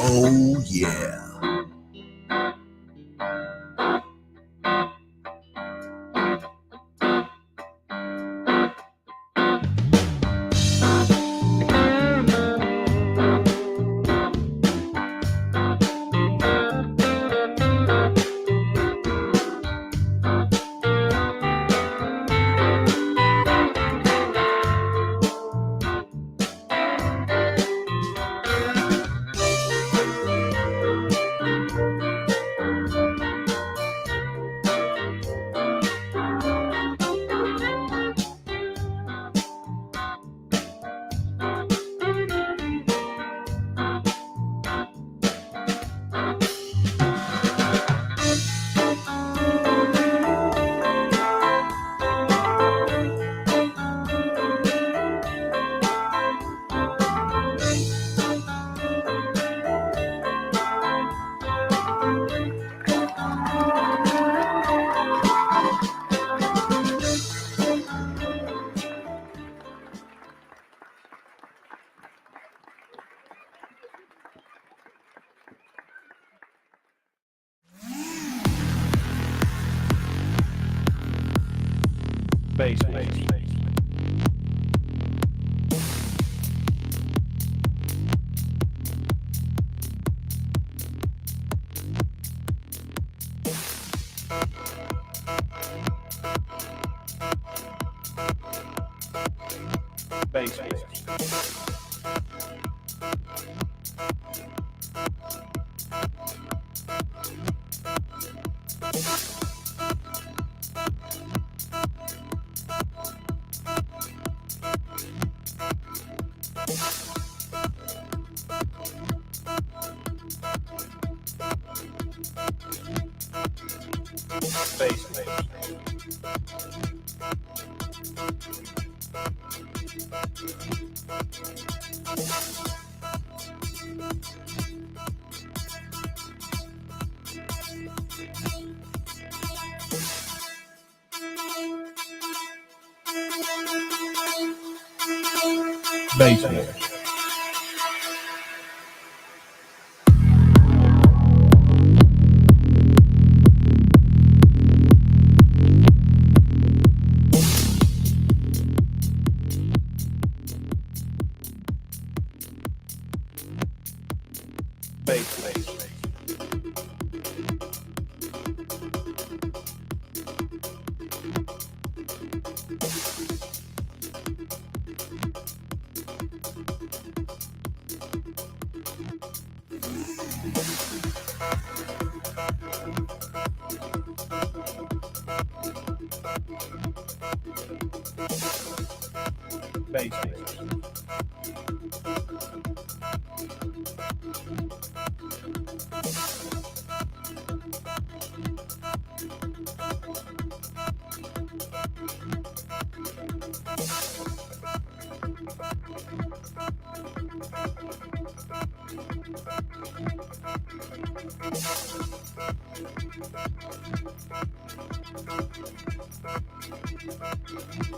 Oh, yeah. Bass. Bass.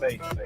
Baseball.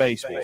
Baseball.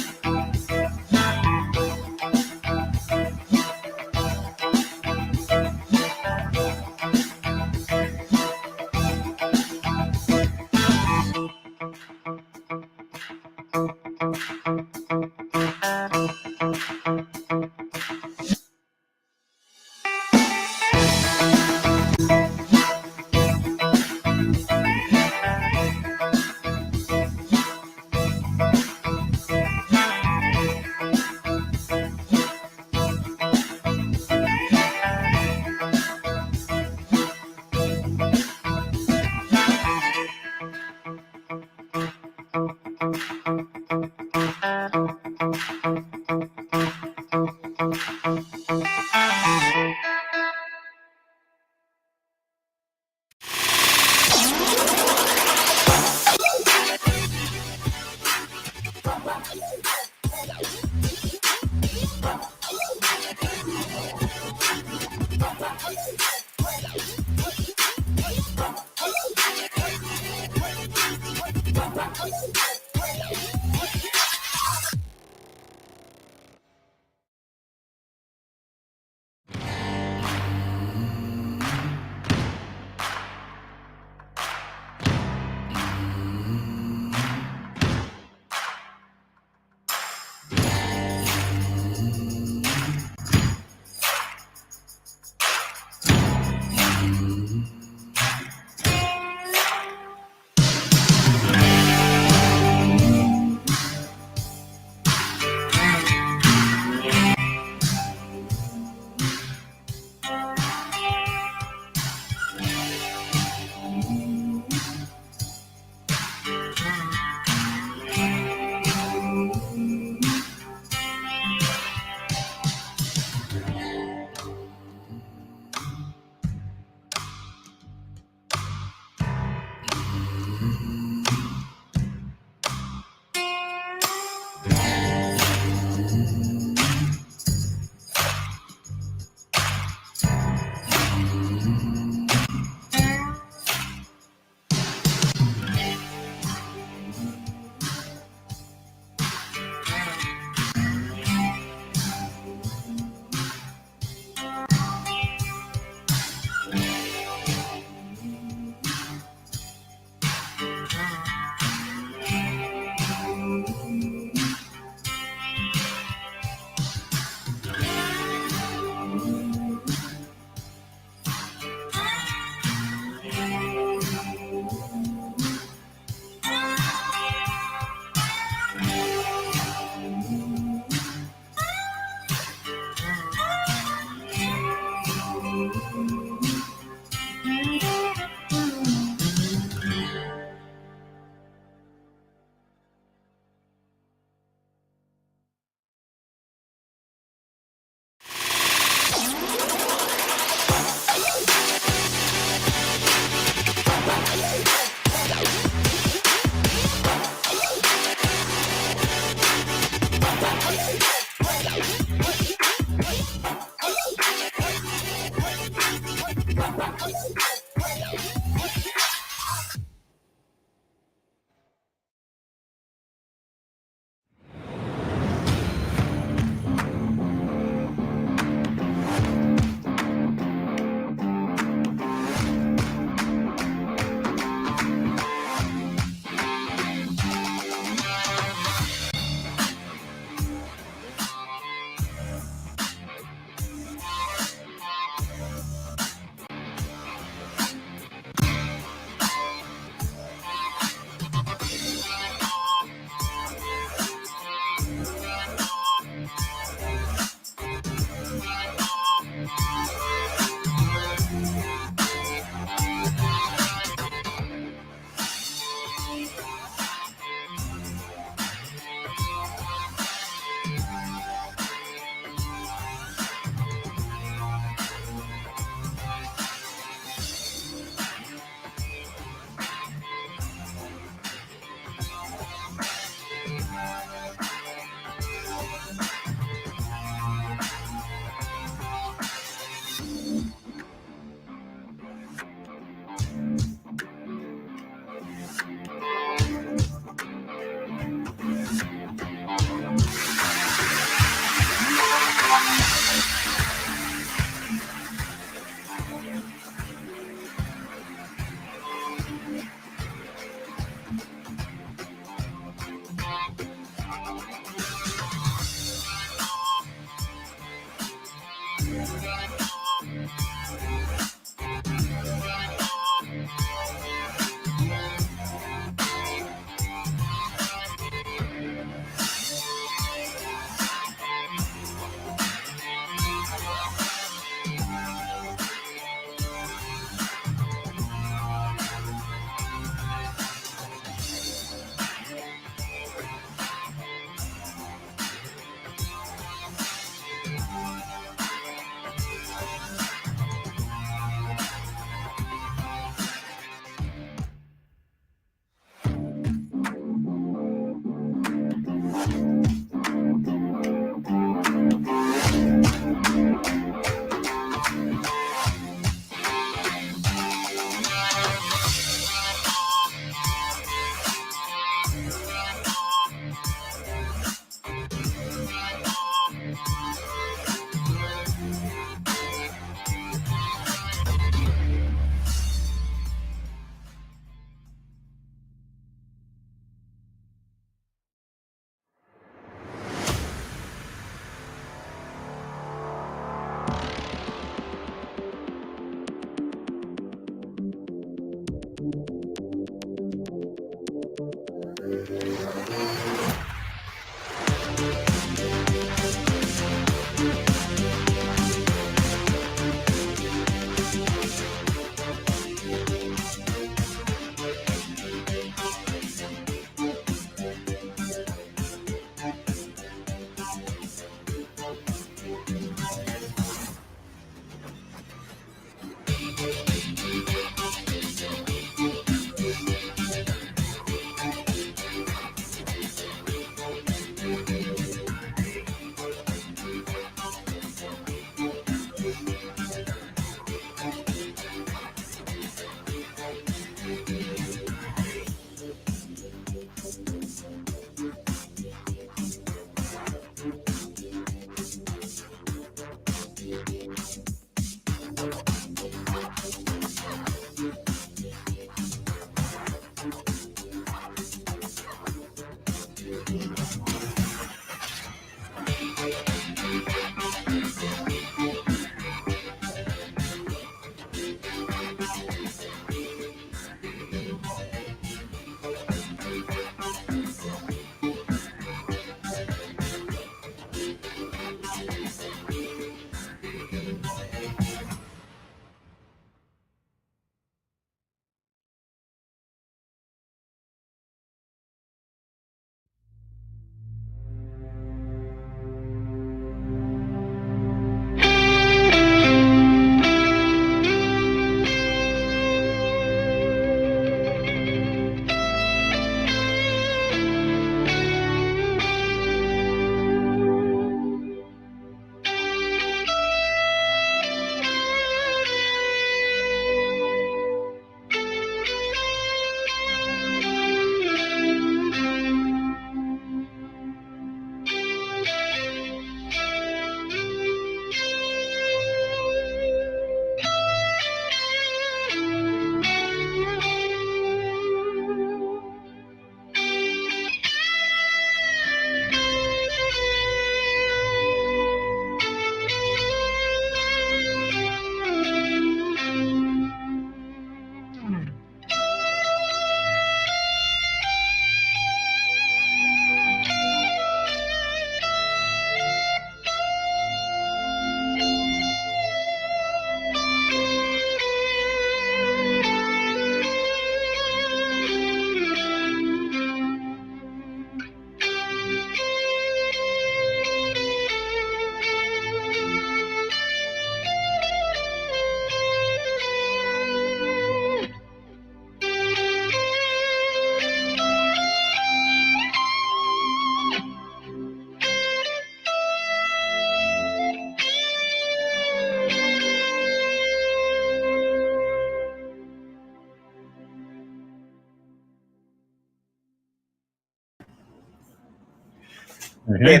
Man,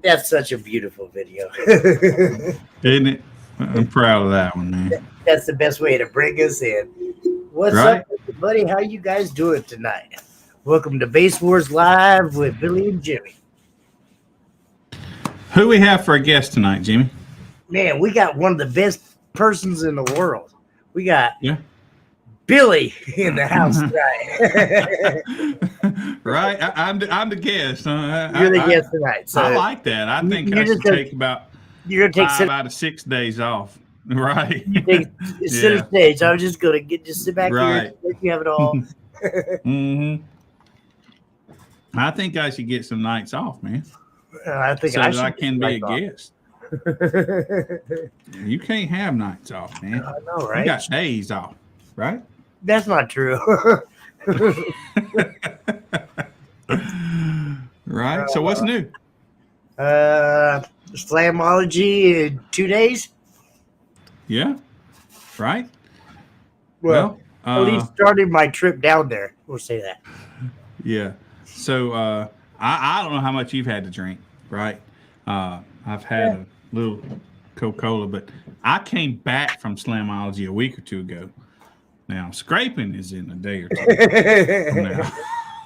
that's such a beautiful video. Isn't it? I'm proud of that one, man. That's the best way to bring us in. What's Right. up, everybody? How you guys doing tonight? Welcome to Base Wars Live with Billy and Jimmy. Who we have for a guest tonight, Jimmy? Man, we got one of the best persons in the world. We got Yeah. Billy in the house tonight. Right. I'm the guest. You're the guest tonight. So I like that. I think I should take about you're gonna take 5 out of 6 days off. Right. center stage. I'm just gonna just sit back Right. here, let you have it all. Hmm. I think I should get some nights off, man. I think So I that should I can be a guest. You can't have nights off, man. I know, right? You got days off, right? That's not true. Right. So what's new? Slamology in 2 days. Yeah. Right. Well, at least started my trip down there. We'll say that. Yeah. So I don't know how much you've had to drink, right? I've had a little Coca-Cola, but I came back from Slamology a week or two ago. Now scraping is in a day or two.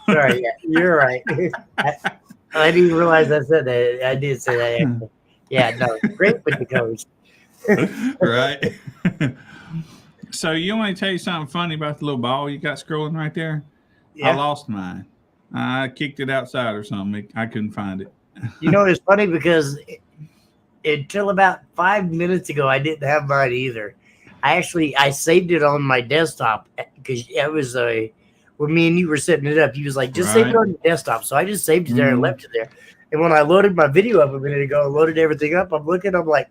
Sorry, yeah, you're right. I didn't realize I said that. I did say that. Yeah, no, great with the coach. Right. So you want me to tell you something funny about the little ball you got scrolling right there? I Yeah. lost mine. I kicked it outside or something. I couldn't find it. You know, it's funny because until about 5 minutes ago, I didn't have mine either. I saved it on my desktop because it was when me and you were setting it up. He was like, just save it Right. on your desktop. So I just saved it there and Mhm. left it there. And when I loaded my video up a minute ago, loaded everything up, I'm looking, I'm like,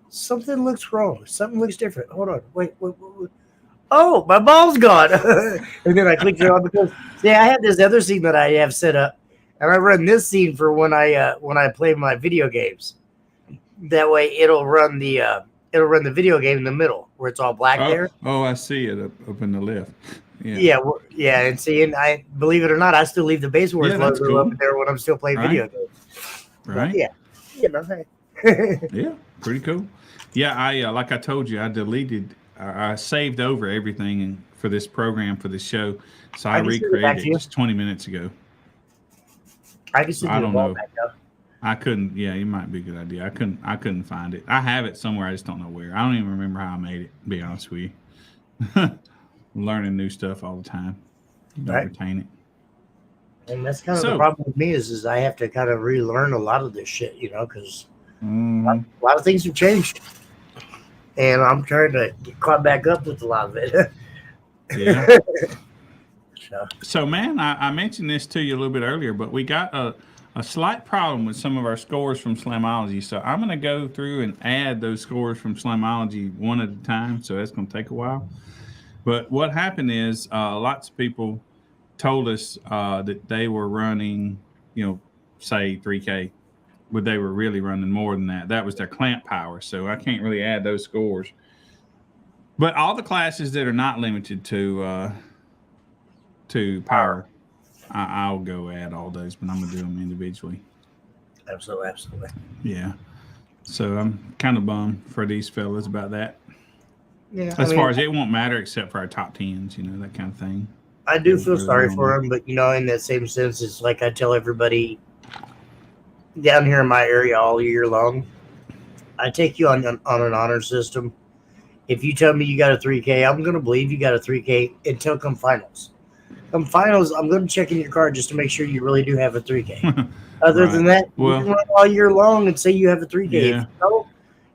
something looks wrong. Something looks different. Hold on. Wait. Oh, my ball's gone. And then I clicked it on because I have this other scene that I have set up, and I run this scene for when I play my video games. That way, it'll run the video game in the middle where it's all black there. Oh, I see it up in the left. Yeah. Yeah, and see, and I believe it or not, I still leave the Base Wars Yeah, that's logo cool. up there when I'm still playing Right. video games. Right. Yeah, you know. Hey. Yeah. Pretty cool. Yeah. I like I told you, I deleted. I saved over everything for this program for this show, so I I can send it back recreated to it you. just 20 minutes ago. I can send I you the don't ball know. back up. I couldn't. Yeah, it might be a good idea. I couldn't find it. I have it somewhere. I just don't know where. I don't even remember how I made it. To be honest with you, learning new stuff all the time. Don't Right. retain it. And that's kind of the So, problem with me is I have to kind of relearn a lot of this shit, because mm, a lot of things have changed, and I'm trying to get caught back up with a lot of it. yeah. So, So, man, I mentioned this to you a little bit earlier, but we got a slight problem with some of our scores from Slamology. So I'm going to go through and add those scores from Slamology one at a time. So that's going to take a while. But what happened is lots of people told us that they were running, say 3K, but they were really running more than that. That was their clamp power. So I can't really add those scores. But all the classes that are not limited to power, I'll go add all those, but I'm gonna do them individually. absolutely. Yeah. So I'm kind of bummed for these fellas about that. Yeah, As far as it won't matter except for our top tens, that kind of thing. I do feel really sorry don't for know. him, but in that same sense, it's like I tell everybody down here in my area all year long. I take you on an honor system. If you tell me you got a 3K, I'm going to believe you got a 3K until come finals. Come finals, I'm going to check in your card just to make sure you really do have a 3K. Other Right. than that, Well, you can run all year long and say you have a 3K. Yeah. If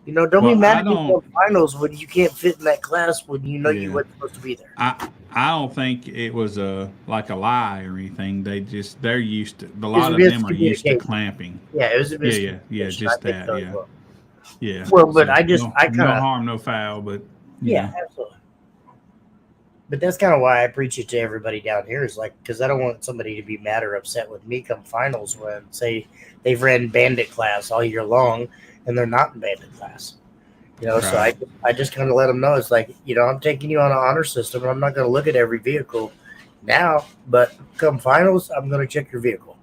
you don't, don't Well, be mad I at me don't- for finals when you can't fit in that class when you know you Yeah. weren't supposed to be there. I don't think it was like a lie or anything. They're used to. A lot a of them are used to miscommunication. clamping. Yeah, it was a Yeah, miscommunication. just I think that. so as Yeah, well. yeah. Well, but So, I kind no of harm, no foul. But yeah, absolutely. But that's kind of why I preach it to everybody down here is like because I don't want somebody to be mad or upset with me come finals when say they've ran bandit class all year long and they're not in bandit class. So Right. I just kind of let them know it's like I'm taking you on an honor system. And I'm not going to look at every vehicle now, but come finals, I'm going to check your vehicle,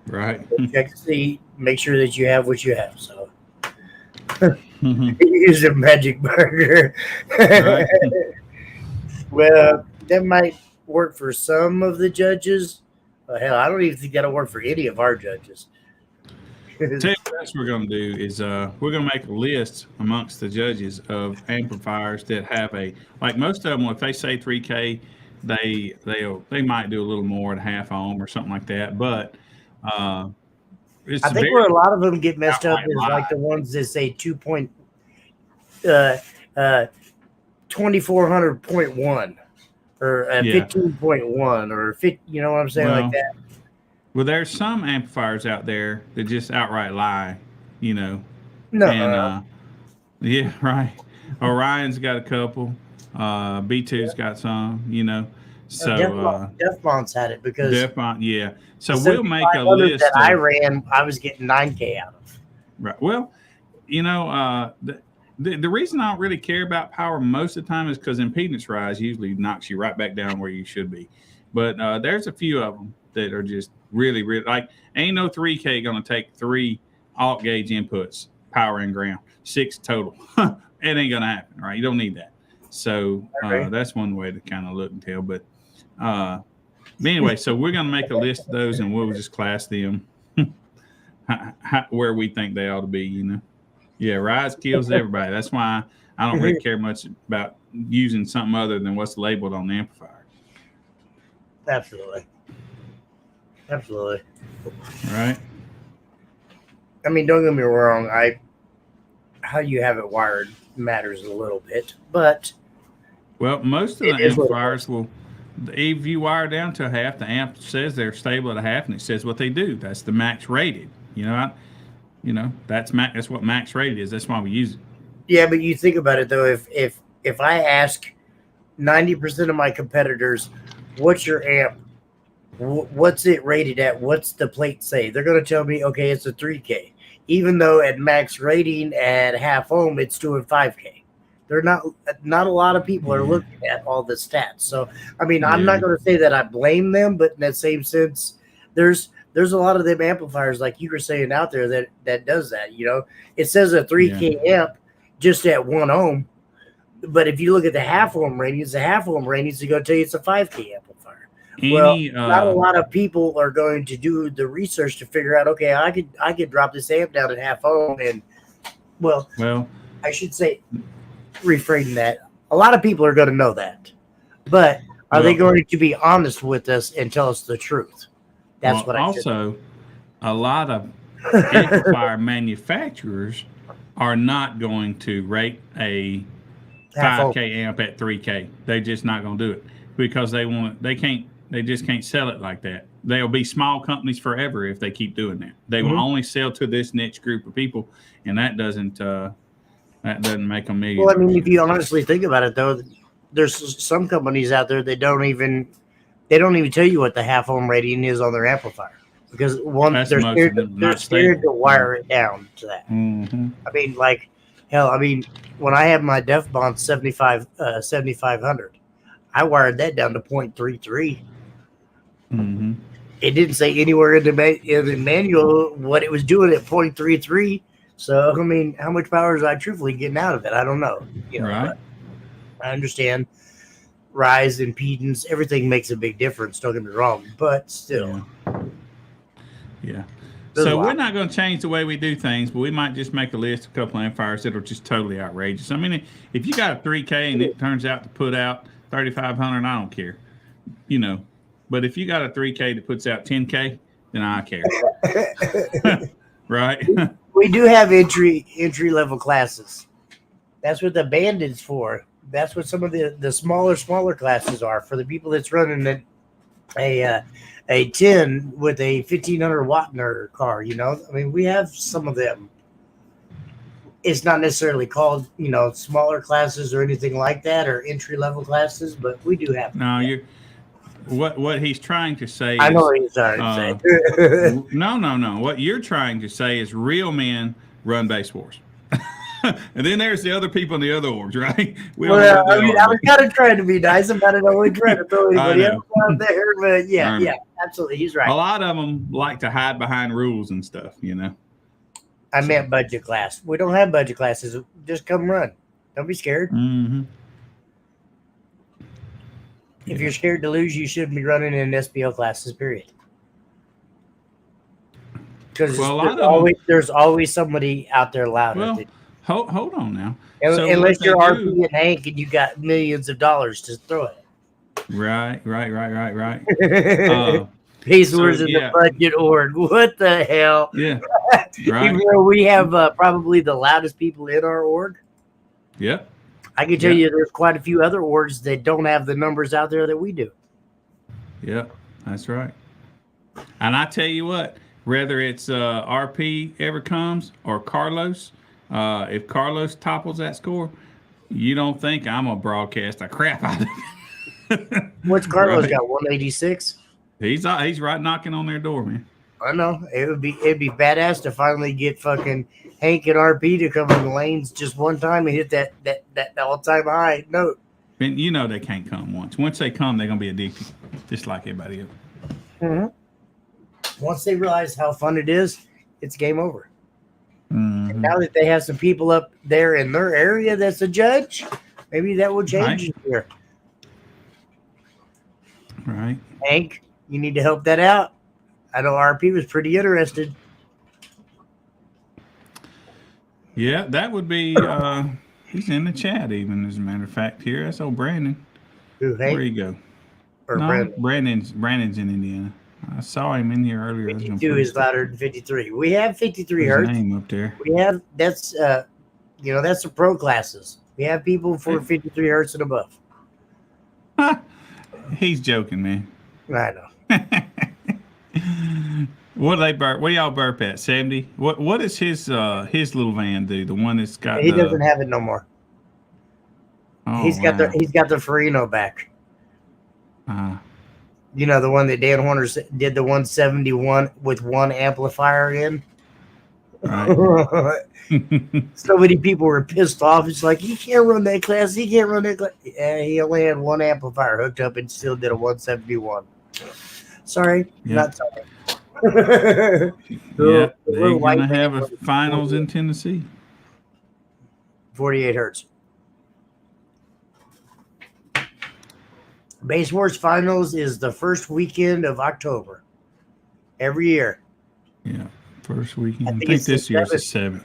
Right. check to see, make sure that you have what you have. So use a magic burger. Right. Well, that might work for some of the judges. Hell, I don't even think that'll work for any of our judges. Tell you what else we're going to do is we're going to make a list amongst the judges of amplifiers that have like most of them, if they say 3K, they might do a little more at half ohm or something like that. But it's I think very where a lot of them get messed up outright is lie. like the ones that say 2400.1 or Yeah. 15.1 or 50, you know what I'm saying, Well, like that. Well, there's some amplifiers out there that just outright lie, No, and yeah, right. Orion's got a couple. B2's got some, So Defmon's had it because yeah. So the we'll make a 7500 list. that I of- ran. I was getting 9K out of. Right. Well, the reason I don't really care about power most of the time is because impedance rise usually knocks you right back down where you should be. But there's a few of them that are just really, really like ain't no 3K going to take 3 alt gauge inputs, power and ground, 6 total. It ain't going to happen, right? You don't need that. So that's one way to kind of look and tell. But anyway, so we're going to make a list of those and we'll just class them where we think they ought to be, Yeah, rise kills everybody. That's why I don't really care much about using something other than what's labeled on the amplifier. Absolutely. Absolutely. Right? I mean, don't get me wrong. How you have it wired matters a little bit, but Well, most of It the is what it amplifiers will, if you wire down to a half, the amp says they're stable at a half, and it says what they do. That's the max rated. That's what max rated is. That's why we use it. yeah, but you think about it though. If I ask 90% of my competitors, "What's your amp? What's it rated at? What's the plate say?" They're going to tell me, "Okay, it's a 3K." Even though at max rating at half ohm, it's doing 5K. They're not a lot of people are looking at all the stats. So I mean, I'm not going to say that I blame them, but in that same sense, there's a lot of them amplifiers like you were saying out there that does that. It says a 3K amp just at 1 ohm, but if you look at the half ohm ratings, are going to tell you it's a 5K amplifier. Not a lot of people are going to do the research to figure out, okay, I could drop this amp down at half ohm, and well, I should say, reframe that. A lot of people are going to know that, but are they going to be honest with us and tell us the truth? That's what I also, a lot of amplifier manufacturers are not going to rate a 5K amp at 3K. They're just not going to do it because they just can't sell it like that. They'll be small companies forever if they keep doing that. They will only sell to this niche group of people, and that doesn't make them millions. Well, I mean, if you honestly think about it, though, there's some companies out there that don't even tell you what the half ohm rating is on their amplifier because they're scared to wire it down to that. Mm-hmm. I mean, like hell. I mean, when I had my DefBond 7500, I wired that down to 0.33. Mm-hmm. It didn't say anywhere in the manual what it was doing at 0.33. So I mean, how much power is I truthfully getting out of it? I don't know. Right. I understand rise, impedance, everything makes a big difference. Don't get me wrong, but still. Yeah. So we're not going to change the way we do things, but we might just make a list of a couple of amplifiers that are just totally outrageous. I mean, if you got a 3K and it turns out to put out 3,500, I don't care. But if you got a 3K that puts out 10K, then I care. Right? We do have entry level classes. That's what the Bandit's for. That's what some of the smaller classes are for the people that's running a 10 with a 1500 watt nerd car. I mean, we have some of them. It's not necessarily called smaller classes or anything like that or entry level classes, but we do have. No, what he's trying to say. I know what he's trying to say. No. What you're trying to say is real men run base wars. And then there's the other people in the other orgs, right? I was kind of trying to be nice about it. I wasn't trying to throw anybody else out there, but yeah, absolutely. He's right. A lot of them like to hide behind rules and stuff, I meant budget class. We don't have budget classes. Just come run. Don't be scared. Mm-hmm. If you're scared to lose, you shouldn't be running in SPO classes, period. Because there's always somebody out there louder. Well, hold on now. Unless you're RP and Hank and you got millions of dollars to throw it. Right. Peace words in the budget org. What the hell? Yeah. Right. Even though we have probably the loudest people in our org. Yep. I can tell you there's quite a few other orgs that don't have the numbers out there that we do. Yep, that's right. And I tell you what, whether it's RP ever comes or Carlos, if Carlos topples that score, you don't think I'm going to broadcast the crap out of it. What's Carlos got, 186? He's right knocking on their door, man. I know. It'd be badass to finally get fucking Hank and RP to come in the lanes just one time and hit that all-time high note. And they can't come once. Once they come, they're going to be addicted, just like everybody else. Mm-hmm. Once they realize how fun it is, it's game over. Mm-hmm. And now that they have some people up there in their area that's a judge, maybe that will change here. Right. Hank, you need to help that out. I know RP was pretty interested. Yeah, that would be. He's in the chat, even as a matter of fact. Here, that's old Brandon. Who, Where Hank you go? or No, Brandon? Brandon's in Indiana. I saw him in here earlier. I was gonna 52 is post louder than 53. We have 53 his hertz. name up there. We have that's that's the pro classes. We have people for 53 hertz and above. He's joking, man. I know. What do they burp? What do y'all burp at? 70? What does his little van do? The one that's got He doesn't have it no more. Oh, He's got the Farino back. You know, the one that Dan Horner did the 171 with one amplifier in. Right. So many people were pissed off. It's like, he can't run that class. He can't run that class. Yeah, he only had one amplifier hooked up and still did a 171. Sorry, not sorry. Yeah, they're going to have a finals in Tennessee. 48 hertz. Base Wars Finals is the first weekend of October. Every year. Yeah, first weekend. I think it's this year's the 7th.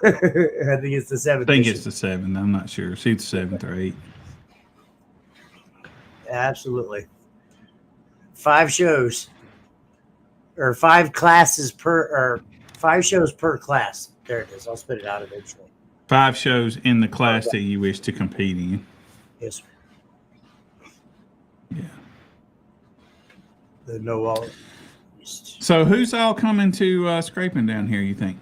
I think it's the 7th. I think it's the 7th. I'm not sure. See, the 7th or 8th. Absolutely. 5 shows. Or 5 classes or 5 shows per class. There it is. I'll spit it out eventually. 5 shows in the class that you wish to compete in. Yes, sir. Yeah. The no all. So who's all coming to Scraping down here, you think?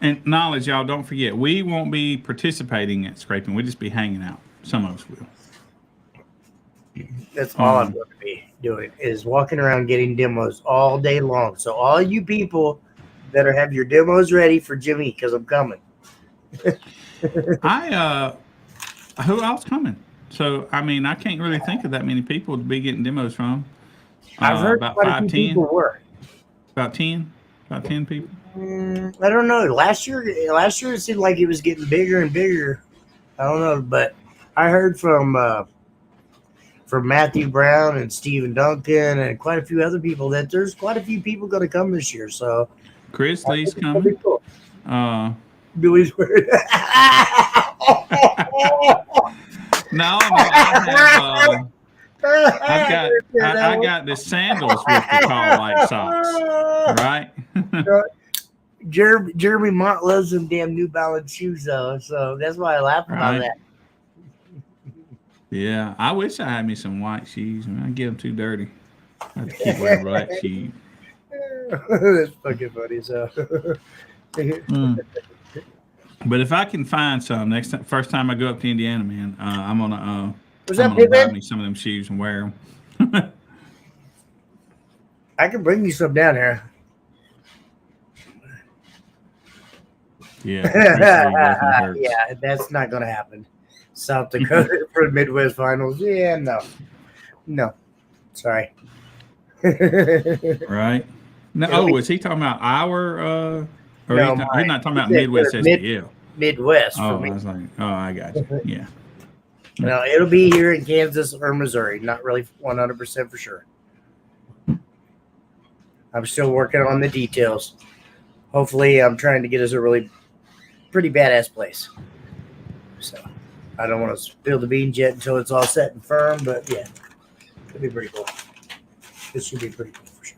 And knowledge, y'all, don't forget, we won't be participating at Scraping. We'll just be hanging out. Some of us will. That's all I'm going to be doing is walking around getting demos all day long. So all you people better have your demos ready for Jimmy because I'm coming. Who else coming? So, I mean, I can't really think of that many people to be getting demos from. I've heard about quite 5, a few 10. people were. About 10? About 10 people? I don't know. Last year it seemed like it was getting bigger and bigger. I don't know, but I heard from Matthew Brown and Stephen Duncan and quite a few other people that there's quite a few people going to come this year. So Chris Lee's coming. Cool. Billy's weird. No, I got the sandals with the tall white socks, right? Jeremy Mott loves them damn New Balance shoes, though, so that's why I laugh about that. Yeah, I wish I had me some white shoes. I get them too dirty. I have to keep wearing black shoes. That's fucking funny, so. But if I can find some first time I go up to Indiana, man, I'm gonna buy me some of them shoes and wear them. I can bring you some down here. Yeah. Yeah, that's not gonna happen. South Dakota for the Midwest Finals. Yeah, no, sorry. Right. No, is he talking about our? Or no, he's not talking about Midwest SBL. Midwest for me. I was like, I got you. Yeah. No, it'll be here in Kansas or Missouri. Not really 100% for sure. I'm still working on the details. Hopefully, I'm trying to get us a really pretty badass place. So, I don't want to spill the beans yet until it's all set and firm, but yeah, it'll be pretty cool. This should be pretty cool for sure.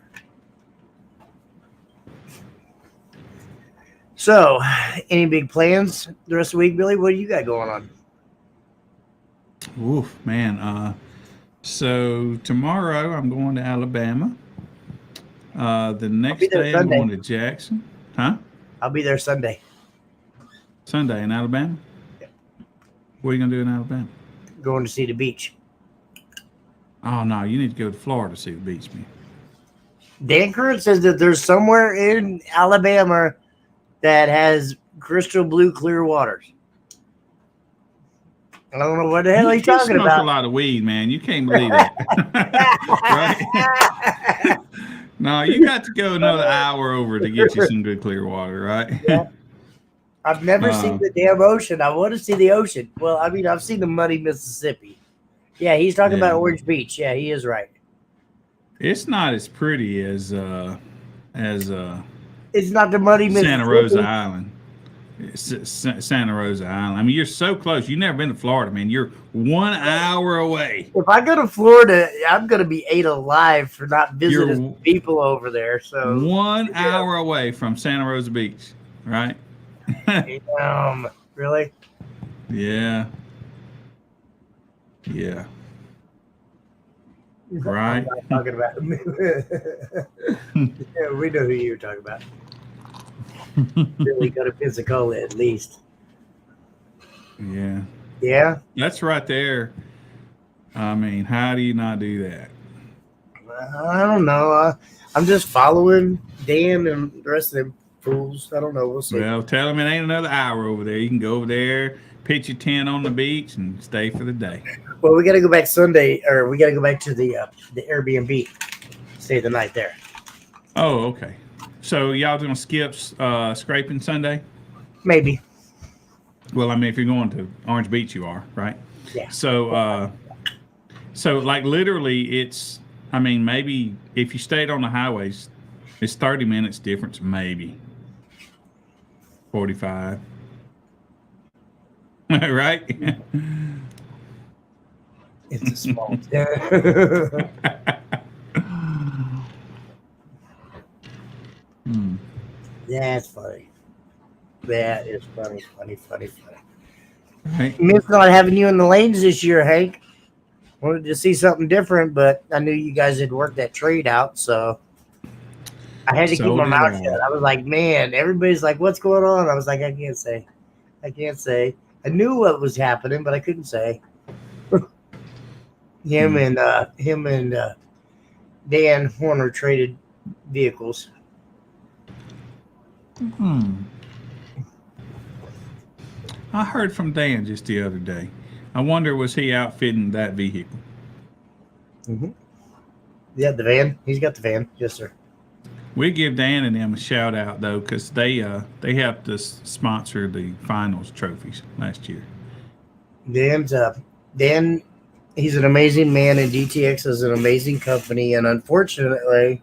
So, any big plans the rest of the week, Billy? What do you got going on? Oof, man. So tomorrow I'm going to Alabama. The next day I'm going to Jackson. Huh? I'll be there Sunday. Sunday in Alabama? Yeah. What are you going to do in Alabama? Going to see the beach. Oh, no. You need to go to Florida to see the beach, man. Dan Curran says that there's somewhere in Alabama that has crystal blue clear waters. I don't know what the hell he's talking about. A lot of weed, man. You can't believe that. Right? No, you got to go another hour over to get you some good clear water, right? Yeah. I've never seen the damn ocean. I want to see the ocean. Well, I mean, I've seen the muddy Mississippi. Yeah, he's talking about Orange Beach. Yeah, he is right. It's not as pretty as it's not the muddy Mississippi. Santa Rosa Island. Santa Rosa Island. I mean, you're so close. You've never been to Florida, man. You're 1 hour away. If I go to Florida, I'm gonna be ate alive for not visiting You're people over there. So 1 hour away from Santa Rosa Beach, right? really? Yeah. Yeah. Right. I'm not talking about. Yeah, we know who you're talking about. Really go to Pensacola at least. Yeah. Yeah. That's right there. I mean, how do you not do that? I don't know. I'm just following Dan and the rest of them fools. I don't know. We'll see. Well, tell them it ain't another hour over there. You can go over there, pitch your tent on the beach, and stay for the day. Well, we got to go back Sunday, or we got to go back to the Airbnb. Stay the night there. Oh, okay. So y'all gonna skip scraping Sunday? Maybe. Well, I mean, if you're going to Orange Beach, you are, right? Yeah. So, like literally, it's. I mean, maybe if you stayed on the highways, it's 30 minutes difference, maybe 45. Right? It's a small town. That's funny. That is funny. Right. Miss not having you in the lanes this year, Hank. Wanted to see something different, but I knew you guys had worked that trade out, so I had to keep my mouth shut. I was like, man, everybody's like, what's going on? I was like, I can't say. I knew what was happening, but I couldn't say. Him and Dan Horner traded vehicles. I heard from Dan just the other day. I wonder, was he outfitting that vehicle? Mm-hmm. Yeah, the van. He's got the van. Yes, sir. We give Dan and them a shout out though, because they helped us sponsor the finals trophies last year. Dan, he's an amazing man, and DTX is an amazing company. And unfortunately,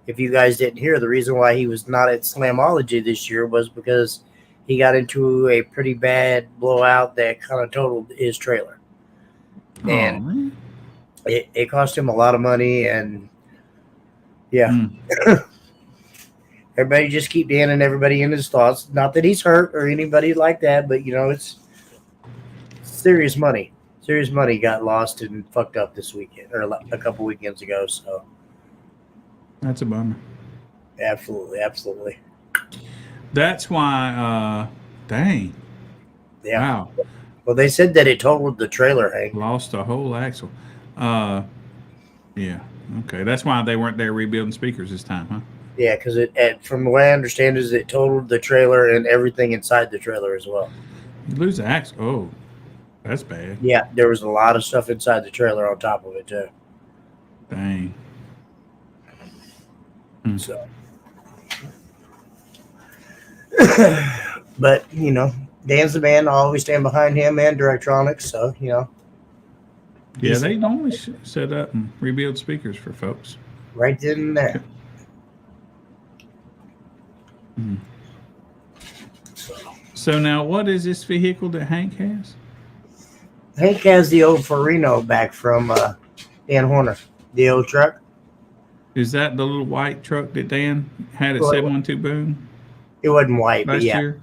if you guys didn't hear, the reason why he was not at Slamology this year was because he got into a pretty bad blowout that kind of totaled his trailer. And it cost him a lot of money. And yeah, everybody just keep Dan and everybody in his thoughts. Not that he's hurt or anybody like that, but it's serious money. Serious money got lost and fucked up this weekend or a couple weekends ago. So that's a bummer. Absolutely. That's why, dang. Yeah. Wow. Well, they said that it totaled the trailer, Hank. Lost a whole axle. Yeah. Okay. That's why they weren't there rebuilding speakers this time, huh? Yeah, because from the way I understand is it totaled the trailer and everything inside the trailer as well. You lose the axle. Oh, that's bad. Yeah, there was a lot of stuff inside the trailer on top of it, too. Dang. So. But, Dan's the man. I always stand behind him and Directronics, so, Yeah, they normally set up and rebuild speakers for folks. Right then and there. So now, what is this vehicle that Hank has? Hank has the old Farino back from Dan Horner, the old truck. Is that the little white truck that Dan had at 712 Boone? It wasn't white, but yeah. Year?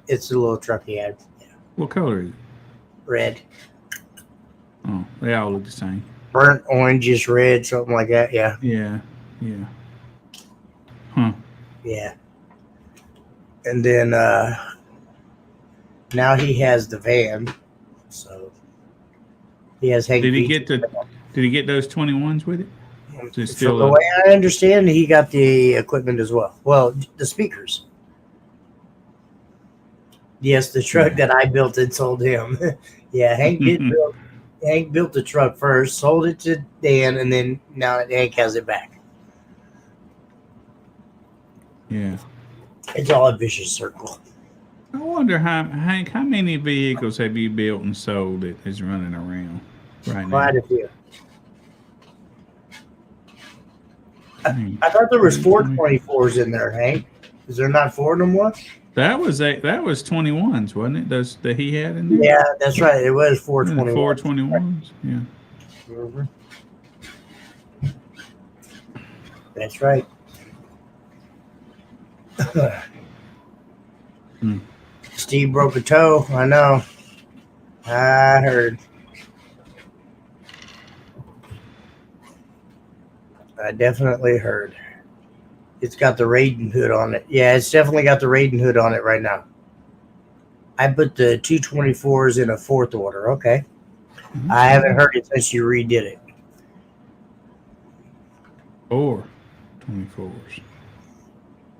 It's the little truck he had. Yeah. What color is it? Red. Oh, they all look the same. Burnt orangish red, something like that. Yeah. Yeah. Huh. Yeah. And then now he has the van. So he has Hank. Did he get those 21s with it? From the way I understand, he got the equipment as well. Well, the speakers. Yes, the truck that I built and sold him. Yeah, Hank built the truck first, sold it to Dan, and then now Hank has it back. Yeah. It's all a vicious circle. I wonder, Hank, how many vehicles have you built and sold that is running around right now? Quite a few. I thought there was 424s in there, Hank. Is there not 4 no more? That was 21s, wasn't it? Those that he had in there. Yeah, that's right. It was 421. 421s. Yeah. Mhm. That's right. Hmm. Steve broke a toe. I know. I heard. I definitely heard. It's got the Raiden hood on it. Yeah, it's definitely got the Raiden hood on it right now. I put the 224s in a fourth order. Okay. I haven't heard it since you redid it. 4 24s.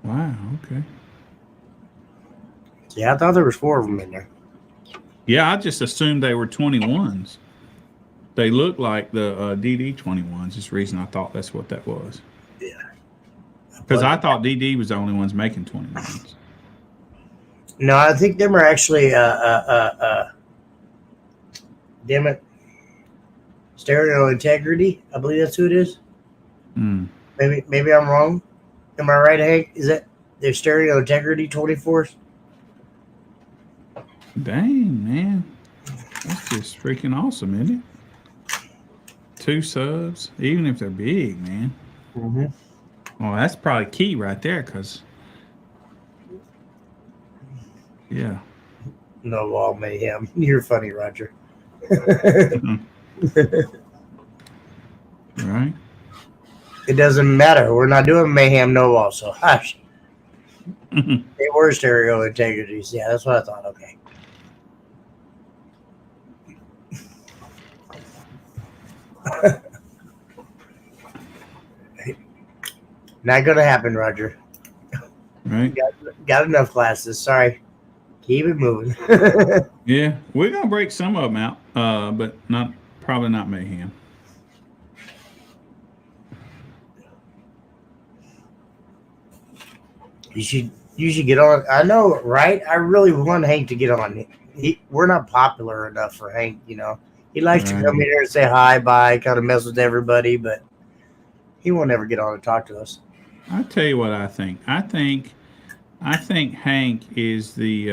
Wow. Okay. Yeah, I thought there was 4 of them in there. Yeah, I just assumed they were 21s. They look like the DD 21s. That's the reason I thought that's what that was. Yeah. Because I thought DD was the only ones making 21s. No, I think them are actually damn it, Stereo Integrity. I believe that's who it is. Mm. Maybe I'm wrong. Am I right, Hank? Is that their Stereo Integrity 24s? Dang, man. That's just freaking awesome, isn't it? 2 subs, even if they're big, man. Mm-hmm. Well, that's probably key right there, because, yeah. No wall mayhem. You're funny, Roger. Right? It doesn't matter. We're not doing mayhem no wall, so hush. They were Stereo Integrities. Yeah, that's what I thought. Okay. Not gonna happen, Roger. Right? Got enough classes. Sorry. Keep it moving. Yeah, we're gonna break some of them out, but probably not mayhem. You should get on. I know, right? I really want Hank to get on. We're not popular enough for Hank. You know, he likes to come in here and say hi, bye, kind of mess with everybody, but he won't ever get on and talk to us. I'll tell you what I think. I think Hank is the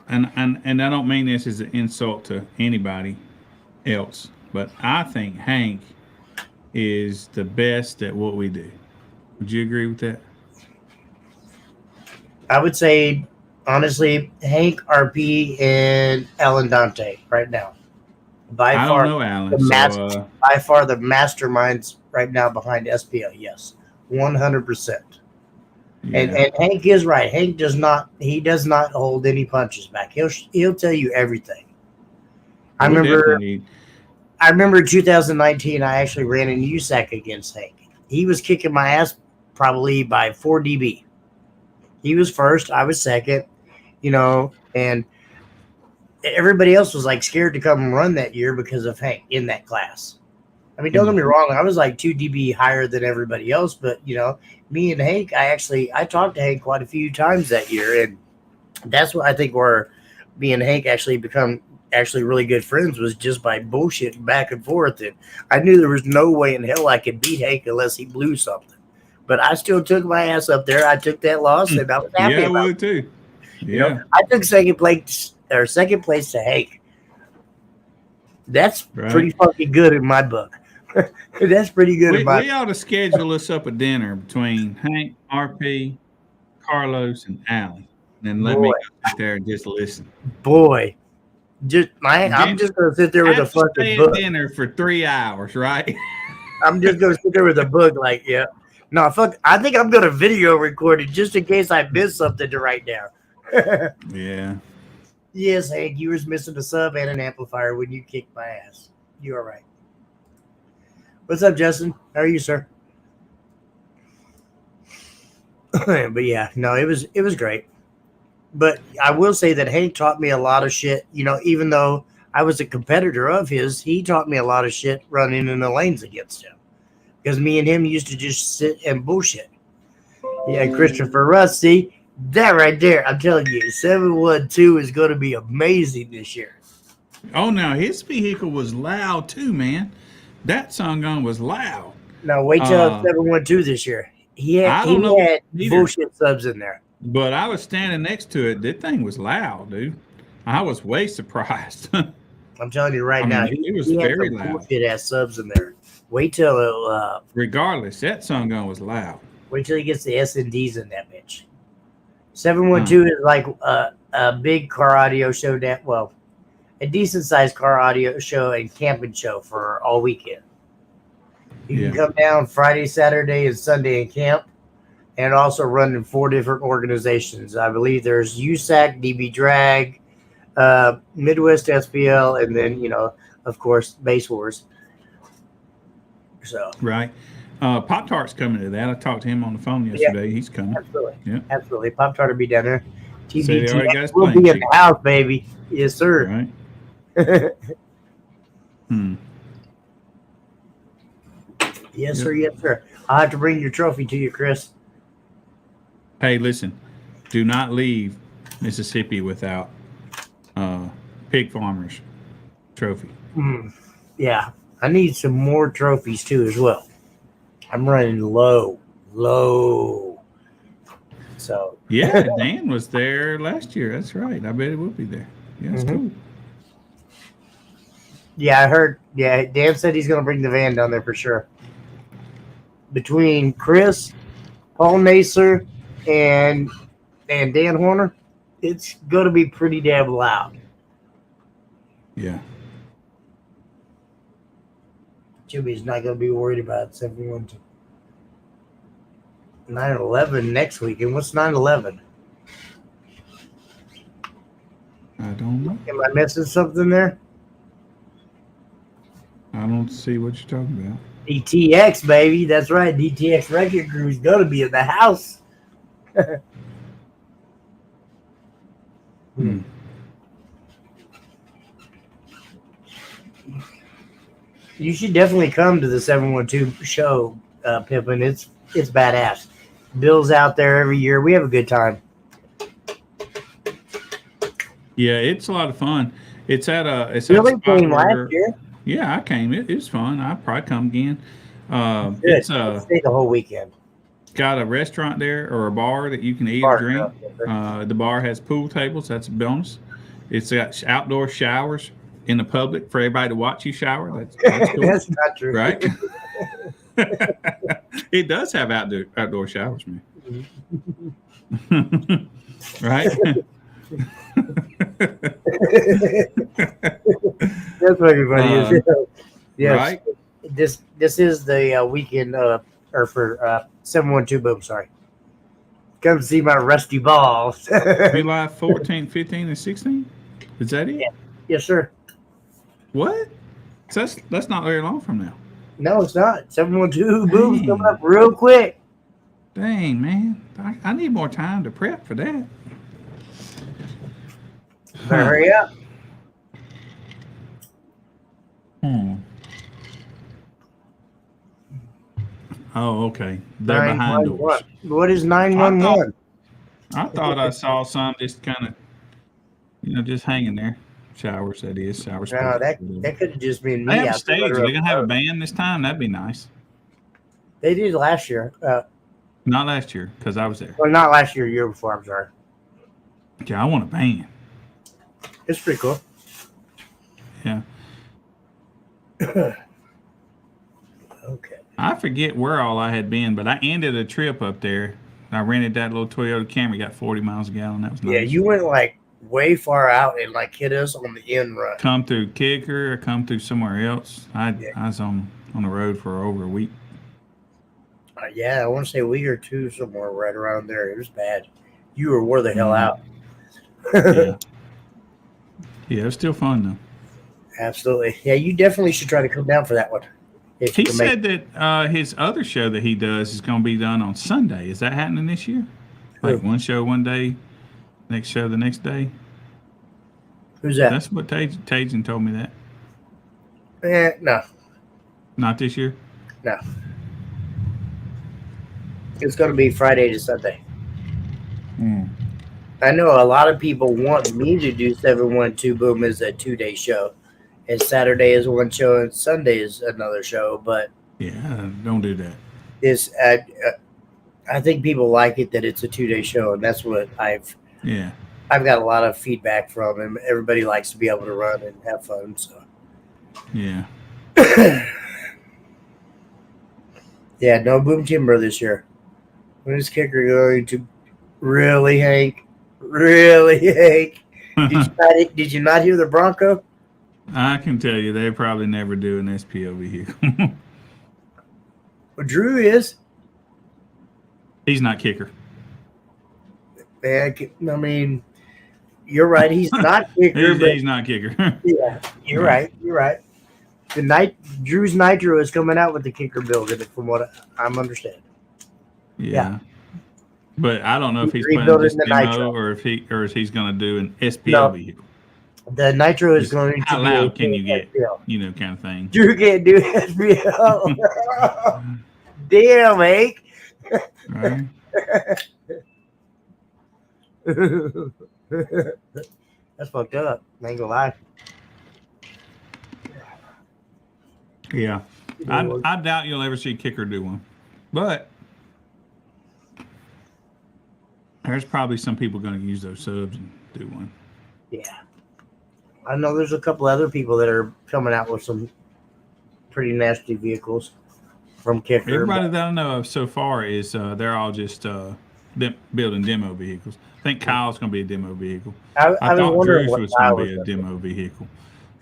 and I don't mean this as an insult to anybody else, but I think Hank is the best at what we do. Would you agree with that? I would say, honestly, Hank, RP, and Alan Dante right now. I don't know Alan. By far the masterminds right now behind SPO. Yes, 100%. Yeah. And Hank is right. Hank does not hold any punches back. He'll tell you everything. I remember 2019. I actually ran in USAC against Hank. He was kicking my ass probably by 4 dB. He was first. I was second. You know, and everybody else was like scared to come and run that year because of Hank in that class. I mean, don't get me wrong. I was like 2 dB higher than everybody else, but you know, me and Hank, I talked to Hank quite a few times that year, and that's what I think where me and Hank actually become really good friends was just by bullshitting back and forth. And I knew there was no way in hell I could beat Hank unless he blew something. But I still took my ass up there. I took that loss, and I was happy about it. I would too. Yeah, you know, I took second place to Hank. That's pretty fucking good in my book. That's pretty good. We ought to schedule us up a dinner between Hank, RP, Carlos, and Alan, and let me go sit there and just listen. Boy, I'm just gonna sit there with a fucking book. Dinner for 3 hours, right? I'm just gonna sit there with a book, like, yeah. No, fuck. I think I'm gonna video record it just in case I miss something to write down. Yeah. Yes, Hank, you was missing a sub and an amplifier when you kicked my ass. You are right. What's up, Justin? How are you, sir? But yeah, no, it was great. But I will say that Hank taught me a lot of shit. You know, even though I was a competitor of his, he taught me a lot of shit running in the lanes against him. Because me and him used to just sit and bullshit. Yeah, Christopher Russ, see? That right there, I'm telling you, 712 is going to be amazing this year. Oh, now his vehicle was loud too, man. That song gun was loud. Now wait till 712 this year. He had bullshit subs in there. But I was standing next to it. That thing was loud, dude. I was way surprised. I'm telling you right I mean, now, it was he had very some loud. bullshit ass subs in there. Wait till Regardless, that sun gun was loud. he gets the SNDs in that bitch. 712 is like a big car audio show that a decent sized car audio show and camping show for all weekend. You can come down Friday, Saturday, and Sunday and camp, and also run in 4 different organizations. I believe there's USAC, DB Drag, Midwest SPL, and then of course, Base Wars. So right. Pop Tart's coming to that. I talked to him on the phone yesterday. He's coming. Absolutely. Yeah. Absolutely. Pop Tart will be down there. TBT will be in the house, baby. Yes, sir. Right. Yes, sir. Yes, sir. I'll have to bring your trophy to you, Chris. Hey, listen. Do not leave Mississippi without Pig Farmers trophy. Yeah. I need some more trophies, too, as well. I'm running low. So yeah, Dan was there last year. That's right. I bet it will be there. Yeah, that's cool. Yeah, I heard. Yeah, Dan said he's going to bring the van down there for sure. Between Chris, Paul Nacer, and Dan Horner, it's going to be pretty damn loud. Yeah. Jimmy's not going to be worried about 712. 9/11 next weekend. What's 9/11? I don't know. Am I missing something there? I don't see what you're talking about. DTX, baby. That's right. DTX Record Crew is going to be in the house. You should definitely come to the 712 show, Pippin. It's badass. Bill's out there every year. We have a good time. Yeah, it's a lot of fun. It's at a. It's Billy at a spot came where- last year. Yeah, I came. It was fun. I'll probably come again. Good. It's Stay the whole weekend. got a restaurant there or a bar that you can eat Bar, or drink. yeah. The bar has pool tables. That's a bonus. It's got outdoor showers in the public for everybody to watch you shower. That's cool. That's not true. Right? It does have outdoor showers, man. Right? That's very funny. Yes. Right? This is the weekend or for 712 boom. Sorry. Come see my rusty balls. July 14th, 15th, and 16th? Is that it? Yeah. Yes, sir. What? So that's not very long from now. No, it's not. 712 boom's Dang. coming up real quick. Dang, man. I need more time to prep for that. Better hurry up. Oh, okay. They're behind doors. 911. What is 911? I thought I saw some just kind of, just hanging there. Showers, that is. Showers. No, that could have just been me. They have a out stage. there. Are they going to have a band this time? That'd be nice. They did last year. Not last year, because I was there. Well, not last year. Year before. I'm sorry. Okay, I want a band. It's pretty cool. Yeah. Okay. I forget where all I had been, but I ended a trip up there. I rented that little Toyota Camry, got 40 miles a gallon. That was nice. Yeah, you went like way far out and like hit us on the end run. Come through Kicker or come through somewhere else. I was on the road for over a week. Yeah, I want to say a week or two, somewhere right around there. It was bad. You were wore the hell out. Yeah. Yeah, it was still fun though. Absolutely. Yeah, you definitely should try to come down for that one. If He you can make said that his other show that he does is going to be done on Sunday. Is that happening this year? Like one show one day, next show the next day? Who's that? That's what Tajan told me that. No. Not this year? No. It's going to be Friday to Sunday. I know a lot of people want me to do 712 Boom as a 2-day show. And Saturday is one show and Sunday is another show. But Yeah, don't do that. this I think people like it that it's a 2-day show, and that's what I've got a lot of feedback from, and everybody likes to be able to run and have fun. So Yeah. yeah, no boom timber this year. When is Kicker going to really, Hank? Really, Hank? Did you not hear the Bronco? I can tell you they probably never do an SPO vehicle. Well, Drew is. He's not Kicker. I mean, you're right. He's not Kicker. He's not Kicker. Yeah, you're right. You're right. Drew's Nitro is coming out with the Kicker build in it, from what I'm understanding. Yeah. But I don't know if he's planning this demo or if he's going to do an SPO vehicle. The Nitro is going to how loud can you get? SPL. Kind of thing. Drew can't do SPL. Damn, Hank. Right. That's fucked up. I ain't gonna lie. Yeah. I doubt you'll ever see Kicker do one. But there's probably some people going to use those subs and do one. Yeah. I know there's a couple other people that are coming out with some pretty nasty vehicles from Kicker. Everybody that I know of so far is they're all just building demo vehicles. I think Kyle's going to be a demo vehicle. I thought Drew's was going to be a demo vehicle.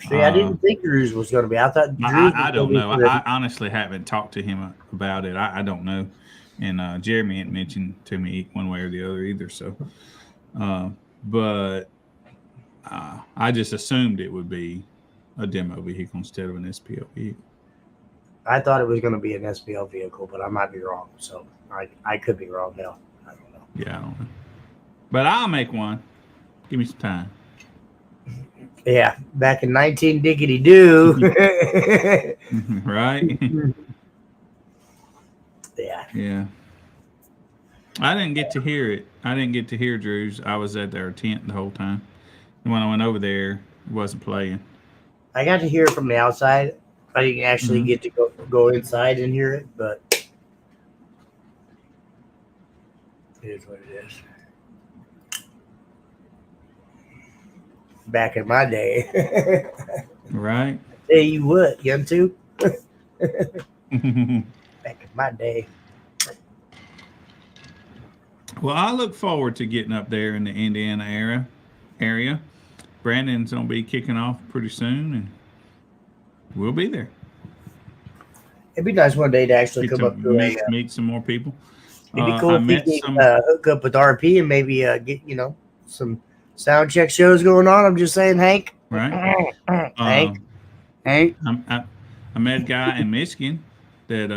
See, I didn't think Drew's was going to be. I thought Drew's I don't know. I honestly haven't talked to him about it. I don't know. And Jeremy hadn't mentioned to me one way or the other either. So, but I just assumed it would be a demo vehicle instead of an SPL vehicle. I thought it was going to be an SPL vehicle, but I might be wrong. So I could be wrong. Hell, I don't know. Yeah, I don't know. But I'll make one. Give me some time. Yeah, back in 19 diggity doo. Right? Yeah. Yeah. I didn't get to hear it. I didn't get to hear Drew's. I was at their tent the whole time. And when I went over there, it wasn't playing. I got to hear it from the outside. I didn't actually get to go inside and hear it, but it is what it is. Back in my day. Right? Tell you what, young too. Back in my day. Well, I look forward to getting up there in the Indiana area. Brandon's going to be kicking off pretty soon, and we'll be there. It'd be nice one day to actually come up to meet some more people. It'd be cool if we could hook up with RP and maybe get some sound check shows going on. I'm just saying, Hank. Right. Hank. I met a guy in Michigan that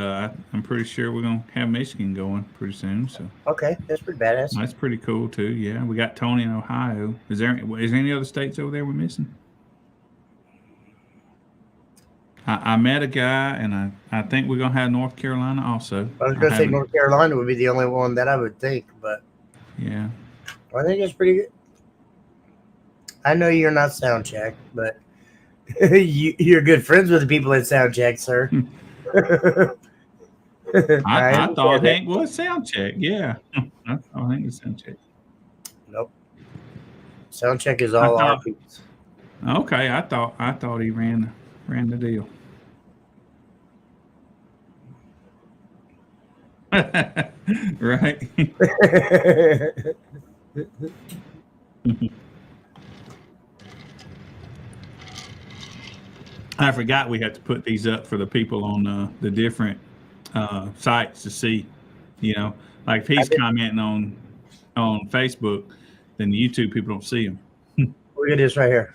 I'm pretty sure we're gonna have Michigan going pretty soon. So okay, that's pretty badass. That's pretty cool too. Yeah, we got Tony in Ohio. Is there any other states over there we're missing? I met a guy, and I think we're gonna have North Carolina also. I was gonna say North Carolina would be the only one that I would think, but yeah, I think it's pretty good. I know you're not Soundcheck, but you're good friends with the people at Soundcheck, sir. I thought Hank was Soundcheck. Yeah, I thought Hank was Soundcheck. Nope. Soundcheck is all our people. Okay, I thought he ran the deal. Right. I forgot we had to put these up for the people on the different sites to see. Like if he's commenting on Facebook, then the YouTube people don't see him. Look at this right here.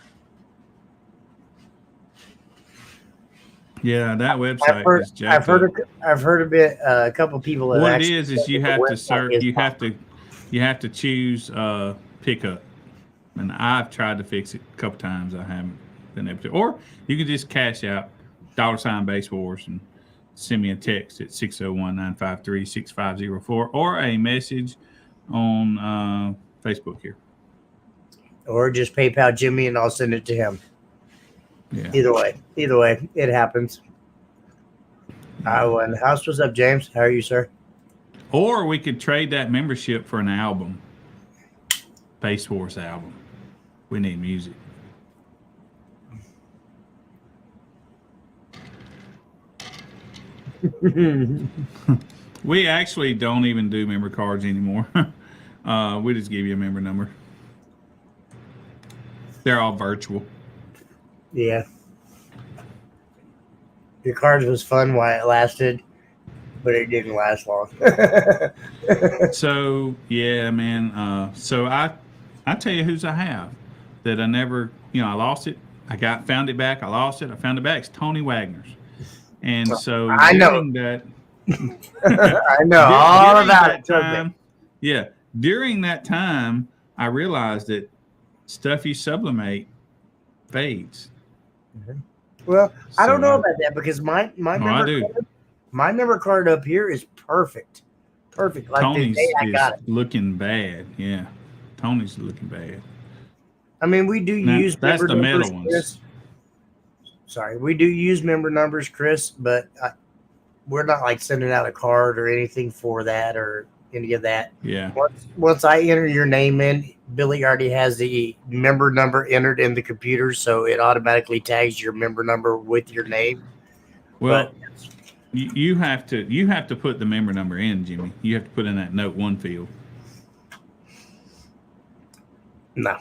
Yeah, that website is jacked I've heard a bit. A couple people. What it is you have to search. You have to choose pickup, and I've tried to fix it a couple times. I haven't been able to. Or you can just cash out $Base Wars and send me a text at 601-953-6504 or a message on Facebook here. Or just PayPal Jimmy and I'll send it to him. Yeah. Either way, it happens. House, what's up, James? How are you, sir? Or we could trade that membership for an album. Base Wars album. We need music. We actually don't even do member cards anymore. We just give you a member number. They're all virtual. Yeah. Your cards was fun while it lasted, but it didn't last long. So yeah, man. So I tell you whose I have that I never, I lost it. Found it back. I lost it. I found it back. It's Tony Wagner's. And so I know that. I know all about it. Time, yeah, during that time, I realized that stuff you sublimate fades. Well, I don't know about that because my my member card up here is perfect. Perfect. Like Tony's the day I got it. Looking bad. Yeah, Tony's looking bad. I mean, we do use that's member the numbers, metal ones. Chris. Sorry, we do use member numbers, Chris, but we're not like sending out a card or anything for that or any of that. Yeah. Once I enter your name in, Billy already has the member number entered in the computer, so it automatically tags your member number with your name. Well, you have to put the member number in, Jimmy. You have to put in that note 1 field. No.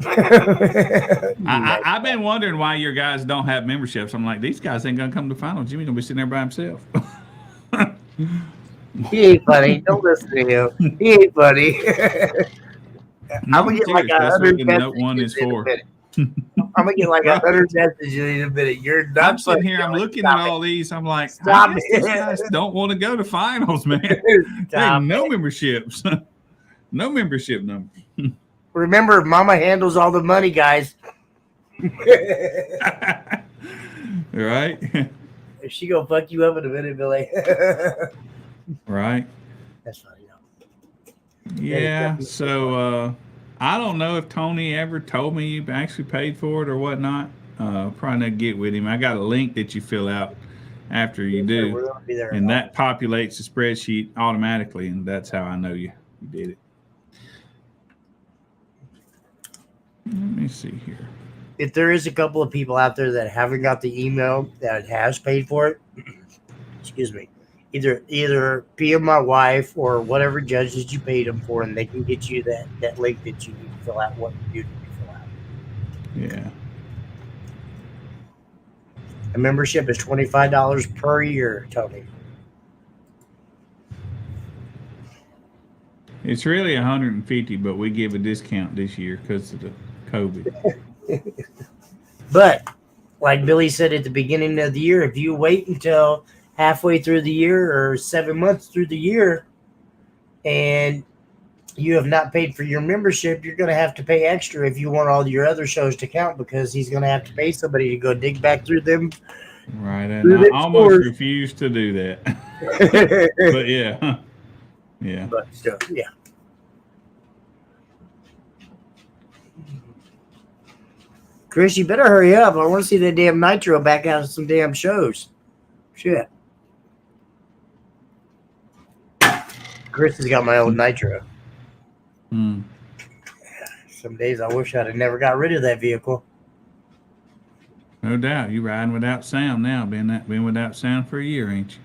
I've been wondering why your guys don't have memberships. I'm like, these guys ain't gonna come to finals. Jimmy's gonna be sitting there by himself. He ain't funny. Don't listen to him. He ain't funny. I'm gonna get like 100 messages note 1 is for. I'm gonna get like 100 messages in a minute. You're not. I'm sitting here. I'm looking at all these. I'm like, I guess these guys don't want to go to finals, man. Hey, no memberships. No membership number. Remember, Mama handles all the money, guys. Right? She gonna fuck you up in a minute, Billy. Right? That's funny. Yeah. So I don't know if Tony ever told me you actually paid for it or whatnot. Probably not get with him. I got a link that you fill out after you do, We're gonna be there and that populates the spreadsheet automatically, and that's how I know you did it. Let me see here. If there is a couple of people out there that haven't got the email that has paid for it, excuse me, either PM my wife or whatever judges you paid them for, and they can get you that link that you need to fill out what you need to fill out. Yeah. A membership is $25 per year, Tony. It's really $150, but we give a discount this year because of the COVID. But like Billy said at the beginning of the year, if you wait until halfway through the year or 7 months through the year and you have not paid for your membership, you're going to have to pay extra if you want all your other shows to count, because he's going to have to pay somebody to go dig back through them. Right. And I almost refuse to do that. But yeah. Yeah. But still, yeah. Chris, you better hurry up. I want to see that damn Nitro back out of some damn shows. Shit. Chris has got my old Nitro. Mm. Some days I wish I'd have never got rid of that vehicle. No doubt. You riding without sound now. Been without sound for a year, ain't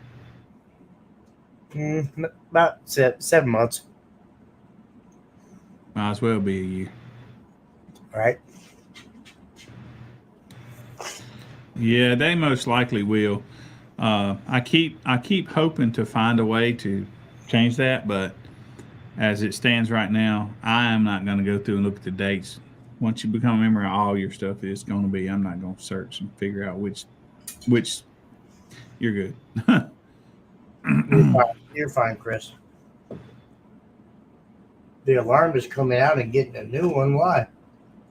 you? About 7 months. Might as well be a year. All right. Yeah, they most likely will. I keep hoping to find a way to change that, but as it stands right now, I am not going to go through and look at the dates. Once you become a member, all your stuff is going to be. I'm not going to search and figure out which. You're good. You're fine, Chris. The alarm is coming out and getting a new one. Why?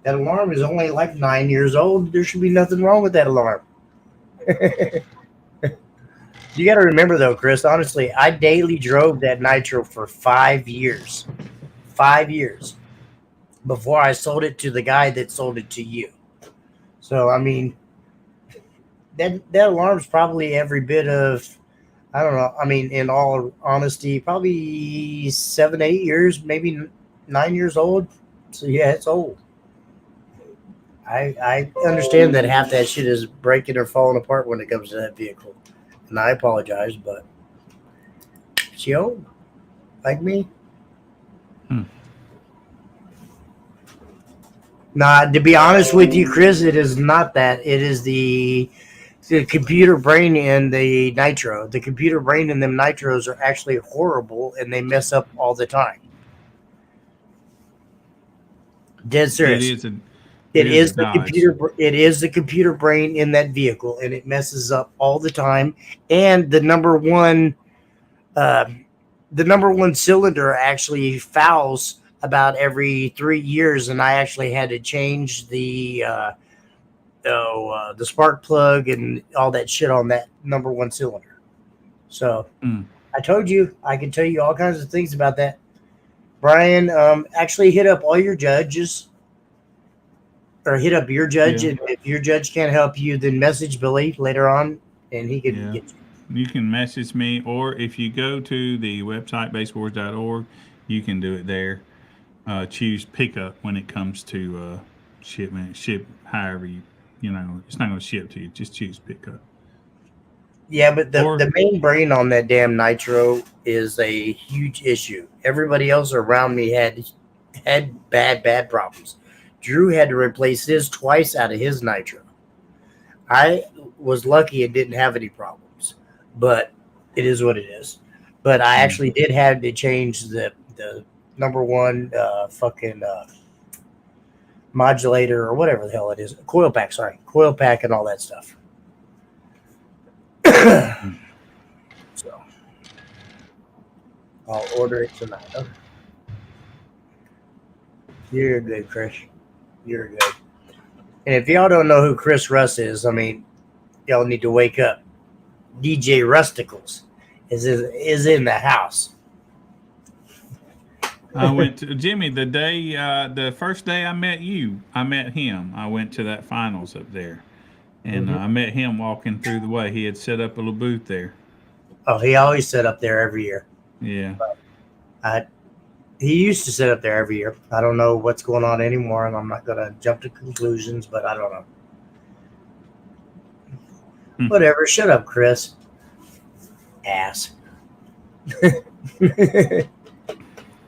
That alarm is only like 9 years old. There should be nothing wrong with that alarm. You got to remember, though, Chris, honestly, I daily drove that Nitro for 5 years. 5 years. Before I sold it to the guy that sold it to you. So, I mean, that alarm's probably every bit of I don't know. I mean, in all honesty, probably 7, 8 years, maybe 9 years old. So yeah, it's old. I understand that half that shit is breaking or falling apart when it comes to that vehicle, and I apologize, but she old, like me. Nah, to be honest with you, Chris, it is not that. It is the computer brain in the nitro. The computer brain in them nitros are actually horrible, and they mess up all the time. Dead serious. It is the computer. It is the computer brain in that vehicle, and it messes up all the time. And the number one cylinder actually fouls about every 3 years, and I actually had to change the spark plug and all that shit on that number one cylinder. So I told you I can tell you all kinds of things about that. Brian, actually hit up all your judges, or hit up your judge, and if your judge can't help you, then message Billy later on, and he can get you. You can message me, or if you go to the website basewars.org, you can do it there. Choose pickup when it comes to shipment. Ship however it's not going to ship to you. Just choose pickup. Yeah, but the main brain on that damn nitro is a huge issue. Everybody else around me had bad problems. Drew had to replace his twice out of his nitro. I was lucky and didn't have any problems, but it is what it is. But I actually did have to change the number one modulator or whatever the hell it is. Coil pack and all that stuff. So I'll order it tonight. Okay. You're good, Chris. You're good. And if y'all don't know who Chris Russ is, I mean, y'all need to wake up. DJ Rusticles is in the house. I went to Jimmy the first day I met you. I met him. I went to that finals up there, and I met him walking through the way. He had set up a little booth there. Oh, he always set up there every year. Yeah. He used to sit up there every year. I don't know what's going on anymore, and I'm not going to jump to conclusions, but I don't know. Whatever. Shut up, Chris. Ass.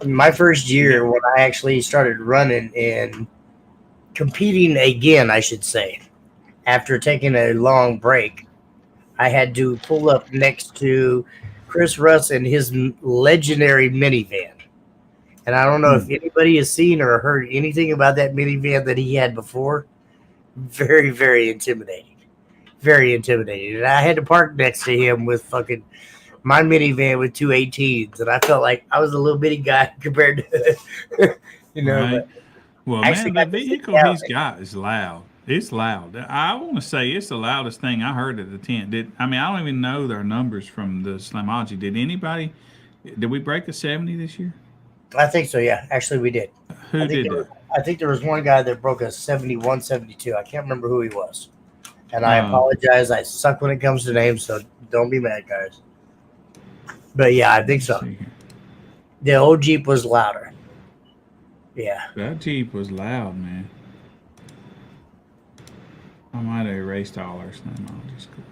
My first year when I actually started running and competing again, I should say, after taking a long break, I had to pull up next to Chris Russ and his legendary minivan. And I don't know if anybody has seen or heard anything about that minivan that he had before. Very, very intimidating. Very intimidating. And I had to park next to him with fucking my minivan with 2 18s. And I felt like I was a little bitty guy compared to, Right. Well, man, the vehicle he's got is loud. It's loud. I want to say it's the loudest thing I heard at the tent. I don't even know their numbers from the Slamology. Did we break a 70 this year? I think so, yeah. Actually, we did. Who did that? I think there was one guy that broke a 71, 72. I can't remember who he was. And I apologize. I suck when it comes to names, so don't be mad, guys. But, yeah, I think so. The old Jeep was louder. Yeah. That Jeep was loud, man. I might have erased all our Slamology scores.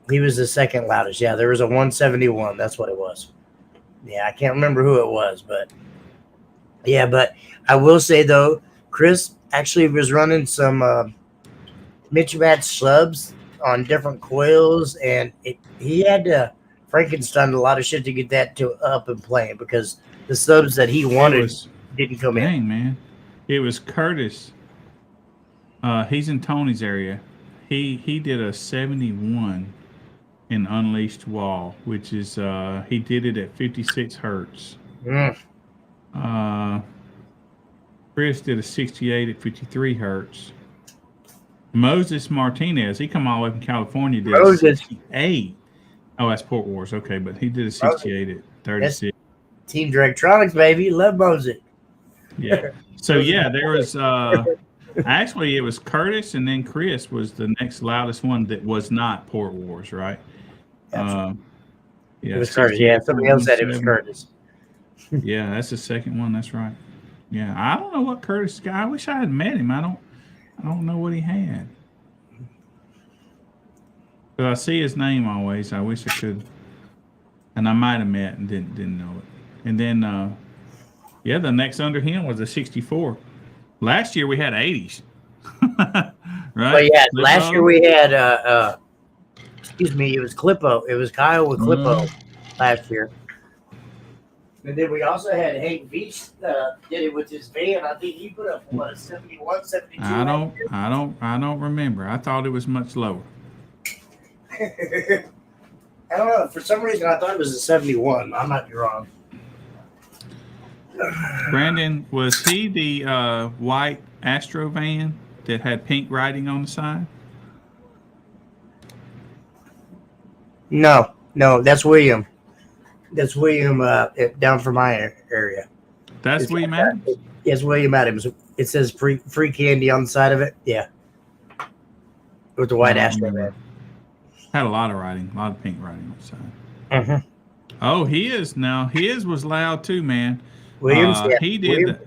He was the second loudest. Yeah, there was a 171. That's what it was. Yeah, I can't remember who it was, but yeah, but I will say though, Chris actually was running some Mitch-Match subs on different coils, and he had to Frankenstein a lot of shit to get that to up and playing because the subs that he wanted didn't come in. Dang, man. It was Curtis. He's in Tony's area. He did a 71 in Unleashed Wall, which is he did it at 56 hertz. Chris did a 68 at 53 hertz. Moses Martinez, he come all the way from California, did a 68. Oh, that's Port Wars. Okay, but he did a 68 at 36. That's Team Directronics, baby. Love Moses. Yeah. So yeah, there was Actually, it was Curtis, and then Chris was the next loudest one that was not Port Wars, right? Yeah, It was Curtis. Yeah, somebody else said it was 68.17. Curtis. Yeah, that's the second one. That's right. Yeah, I don't know what Curtis got. I wish I had met him. I don't know what he had. But I see his name always. I wish I could. And I might have met and didn't know it. And then, yeah, the next under him was a 64. Last year we had 80s. Right? But yeah, Clippo. last year we had excuse me, it was Clippo. It was Kyle with Clippo last year. And then we also had Hank Beach did it with his van. I think he put up what, 71, 72. I don't remember. I thought it was much lower. I don't know. For some reason, I thought it was a 71. I might be wrong. Brandon, was he the white Astro van that had pink writing on the side? No, that's William. That's William down from my area. That's It's William got Adams? that. Yes, William Adams. It says free candy on the side of it. Yeah. With the white Astro man. Had a lot of writing, a lot of pink writing on the side. Mm-hmm. Oh, he is now. His was loud too, man. Williams. Yeah. He did. William?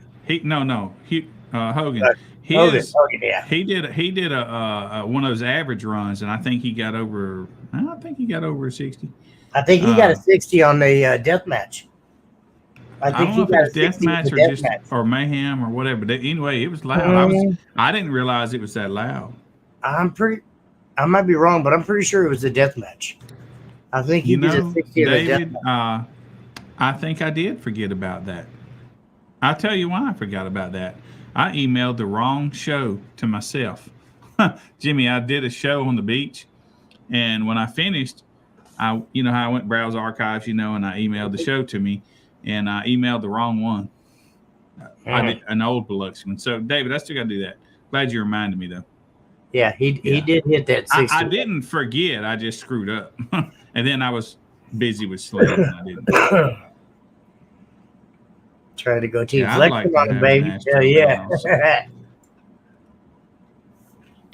Hogan. Hogan, yeah. He did a one of those average runs, and I think he got over. I don't think he got over a 60. I think he got a 60 on the death match. I don't know if it was death match or just or mayhem or whatever. But anyway, it was loud. I didn't realize it was that loud. I might be wrong, but I'm pretty sure it was the death match. I think he did a 60 of the death match. I think I did forget about that. I'll tell you why I forgot about that. I emailed the wrong show to myself. Jimmy, I did a show on the beach, and when I finished, you know how I went browse archives, and I emailed the show to me, and I emailed the wrong one. I did an old Biloxi one. So, David, I still got to do that. Glad you reminded me, though. Yeah, he did hit that 60. I didn't forget. I just screwed up. And then I was busy with Slim. And I didn't. Trying to go Team Yeah, I'd Flex like to on him, have baby. an Astro Yeah. also.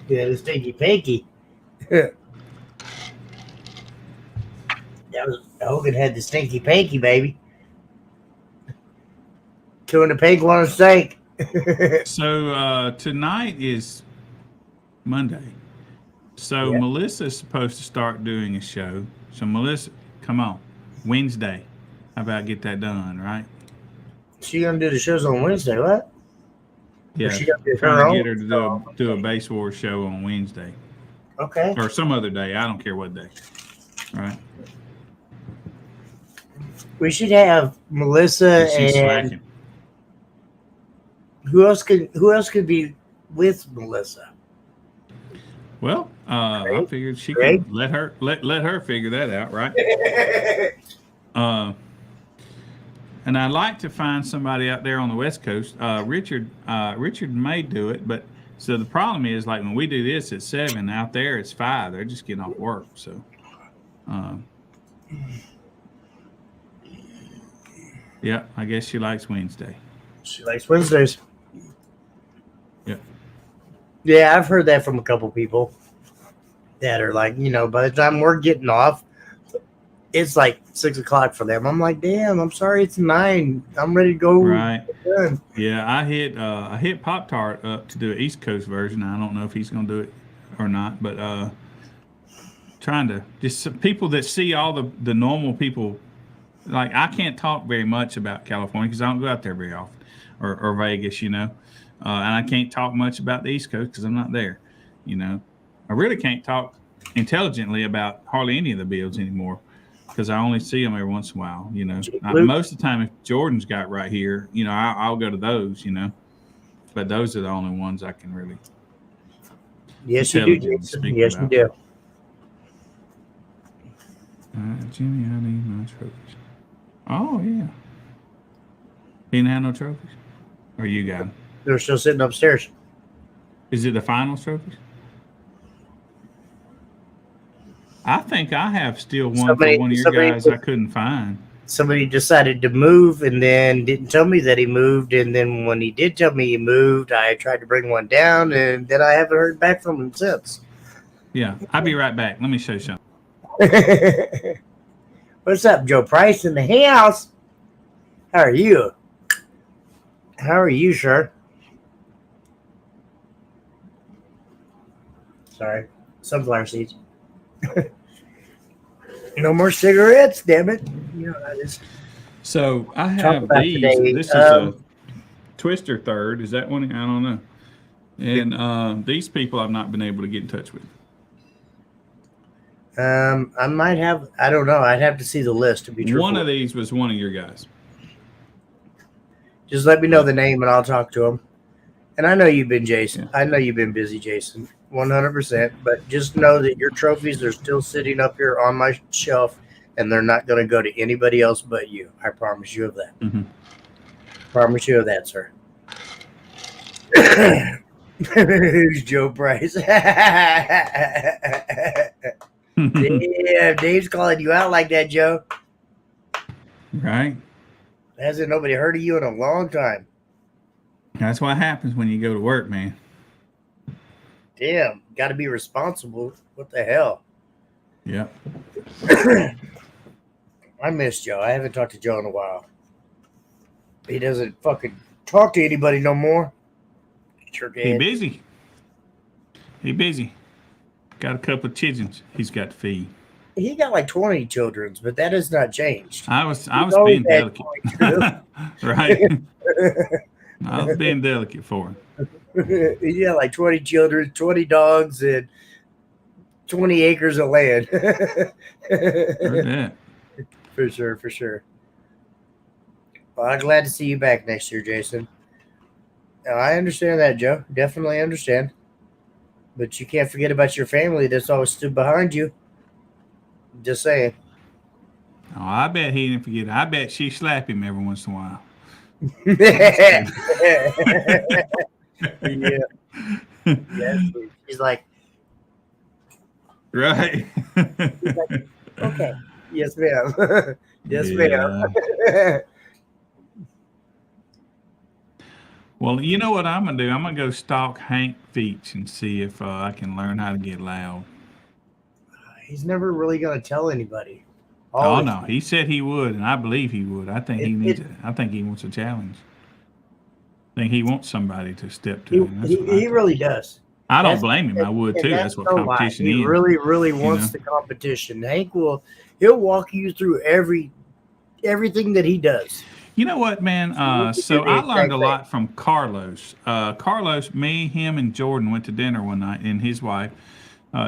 Yeah, the stinky pinky. That was Hogan had the stinky pinky, baby. Chewing the pink on a steak. So tonight is Monday. So Yeah. Melissa's supposed to start doing a show. So Melissa, come on. Wednesday. How about get that done, right? She gonna do the shows on Wednesday, what? Yeah. she gonna do her Trying to own? get her to do a Base War show on Wednesday. Okay. Or some other day. I don't care what day. Right? We should have Melissa She's and slacking. who else could be with Melissa? Well, I Greg? figured she Greg? could let her figure that out, right? And I'd like to find somebody out there on the West Coast. Richard may do it, but so the problem is, like, when we do this at 7, out there it's 5. They're just getting off work. So, yeah, I guess she likes Wednesday. She likes Wednesdays. Yep. Yeah, I've heard that from a couple people that are like, by the time we're getting off, it's like 6 o'clock for them. I'm like, damn, I'm sorry, it's 9. I'm ready to go. Right. Done. Yeah, I hit Pop Tart up to do an East Coast version. I don't know if he's going to do it or not, but trying to just some people that see all the normal people. Like, I can't talk very much about California because I don't go out there very often, or Vegas, and I can't talk much about the East Coast because I'm not there. I really can't talk intelligently about hardly any of the builds anymore because I only see them every once in a while. Most of the time, if Jordan's got right here, I'll go to those. But those are the only ones I can really. Yes, you do, Jason. Yes, you do. Jimmy, I need my trophies. Oh, yeah. He didn't have no trophies? Or you got them? They're still sitting upstairs. Is it the finals trophies? I think I have still one for one of your guys I couldn't find. somebody decided to move and then didn't tell me that he moved. And then when he did tell me he moved, I tried to bring one down, and then I haven't heard back from him since. Yeah, I'll be right back. Let me show you something. What's up, Joe Price in the house? How are you? How are you, sir? Sorry, sunflower seeds. No more cigarettes, damn it. You know how it is. So I Talk have about these. today, This is a Twister third. Is that one? I don't know. And these people I've not been able to get in touch with. I might have. I don't know. I'd have to see the list to be truthful. One of these was one of your guys. Just let me know the name and I'll talk to him. And I know you've been Jason. Yeah. I know you've been busy, Jason. 100%. But just know that your trophies are still sitting up here on my shelf, and they're not going to go to anybody else but you. I promise you of that. Mm-hmm. Promise you of that, sir. Who's Joe Price? Yeah, Dave's calling you out like that, Joe. Right. Hasn't nobody heard of you in a long time. That's what happens when you go to work, man. Damn, got to be responsible. What the hell? Yep. I miss Joe. I haven't talked to Joe in a while. He doesn't fucking talk to anybody no more. Sure He did. busy. He busy. Got a couple of chickens he's got to feed. He got like 20 children, but that has not changed. I was always being had delicate. Right. I was being delicate for him. He got like 20 children, 20 dogs, and 20 acres of land. Heard that. For sure, for sure. Well, I'm glad to see you back next year, Jason. Now, I understand that, Joe. Definitely understand. But you can't forget about your family that's always stood behind you. Just saying. Oh, I bet he didn't forget. I bet she slapped him every once in a while. Yeah. Yes. She's like, Right. okay. Yes, ma'am. Yes, Yeah. ma'am. Well, you know what I'm going to do? I'm going to go stalk Hank Feach and see if I can learn how to get loud. He's never really going to tell anybody. Oh, Always. no. He said he would, and I believe he would. I think he needs it. I think he wants a challenge. I think he wants somebody to step to him. That's what I He think. really does. I don't That's- blame him. I would And too. That's what no lie. competition He is. really, really wants know? the competition. Hank he'll walk you through everything that he does. You know what, man? He So did the I exact learned a thing. lot from Carlos. Carlos, me, him, and Jordan went to dinner one night, and his wife,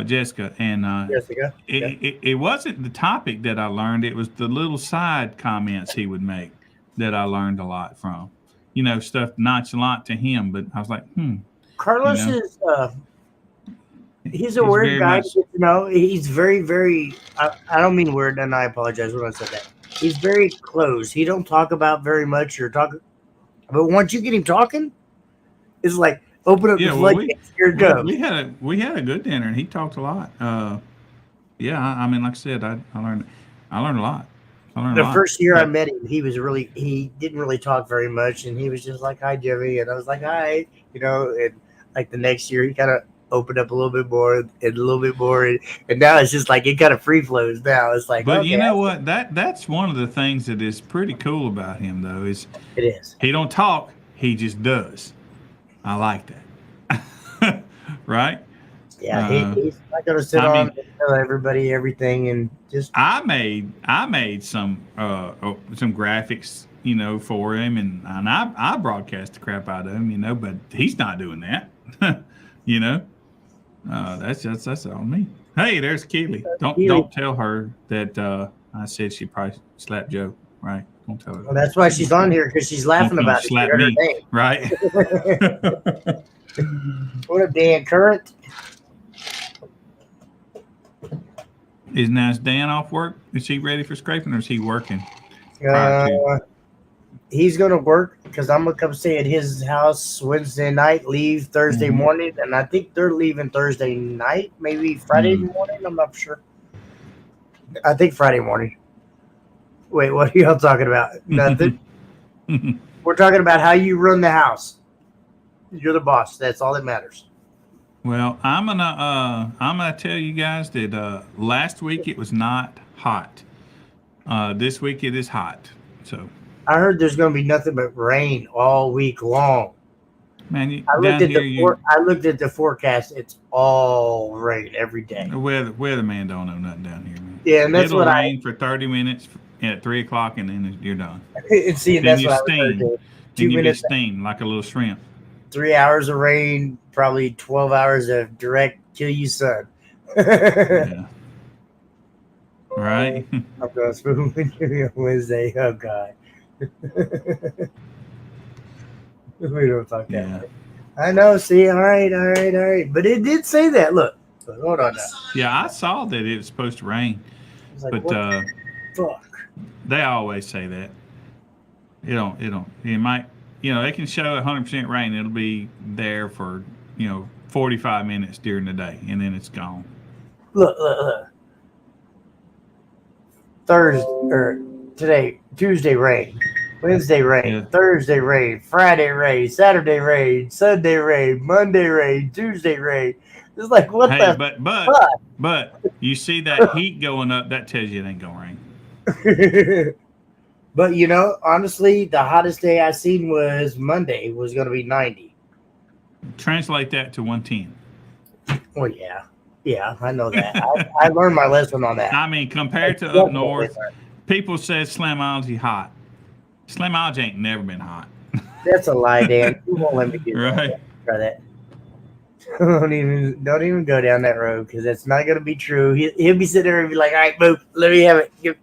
Jessica. And Jessica. it wasn't the topic that I learned. It was the little side comments he would make that I learned a lot from. You know, stuff nonchalant to him, but I was like, Carlos You know? is he's a He's weird very guy much- to get to know. He's very, very I don't mean weird, and I apologize when I said that. He's very closed. He don't talk about very much or talk, but once you get him talking, it's like open up Yeah, the well, floodgates. Here it Well, goes. we had a good dinner, and he talked a lot. Yeah, I mean, like I said, I learned a lot. I learned a The lot. first year I But- met him, he didn't really talk very much, and he was just like, "Hi, Jimmy," and I was like, "Hi," you know. And like the next year, he kind of opened up a little bit more and a little bit more, and now it's just like it kind of free flows. Now it's like, But okay, you know what? That's one of the things that is pretty cool about him, though, is it is. he don't talk, he just does. I like that. Right? Yeah, Uh, he's not gonna sit I on mean- and tell everybody everything and just I made some graphics, you know, for him, and I broadcast the crap out of him, you know, but he's not doing that. You know? That's on me. Hey, there's Keely. Don't tell her that I said she probably slapped Joe, right? Don't tell her. well, that's why she's on here because she's laughing Don't about it. She slap heard her me. name. Right? What up, Dan Current? Is Dan off work? Is he ready for scraping, or is he working? Prior to- He's gonna work because I'm gonna come stay at his house Wednesday night, leave Thursday Mhm. morning, and I think they're leaving Thursday night, maybe Friday morning. I'm not sure. I think Friday morning. Wait, what are y'all talking about? Nothing. We're talking about how you run the house. You're the boss. That's all that matters. Well, I'm gonna tell you guys that last week it was not hot. This week it is hot. So, I heard there's going to be nothing but rain all week long. man, you, I down looked at here, I looked at the forecast. It's all rain every day. the weatherman don't know nothing down here, man. Yeah, and that's It'll what rain for 30 minutes at 3 o'clock, and then you're done. and see. Then That's you what I heard. steam. Two Then you get minutes, steamed like a little shrimp. 3 hours of rain, probably 12 hours of direct kill you sun. Yeah. Right? I'm going to spoon with you on Wednesday. Oh God. We don't talk that Yeah. way. I know. See, all right. But it did say that. Look, hold on now. Yeah, I saw that it was supposed to rain, I was like, but what the fuck? they always say that. It might, they can show 100% rain. It'll be there for, 45 minutes during the day, and then it's gone. Look. Thursday or today, Tuesday rain, Wednesday rain, Yeah. Thursday rain, Friday rain, Saturday rain, Sunday rain, Monday rain, Tuesday rain. It's like what Hey, the but you see that heat going up, that tells you it ain't gonna rain. fuck? But honestly, the hottest day I seen was Monday. Was going to be 90. Translate that to 110. Well, yeah, I know that. I learned my lesson on that. I mean, compared to up north, people say Slamology hot. Slamology ain't never been hot. That's a lie, Dan. You won't let me do Right. that. Try that. Don't even go down that road because that's not going to be true. He'll be sitting there and be like, "All right, boop, let me have it."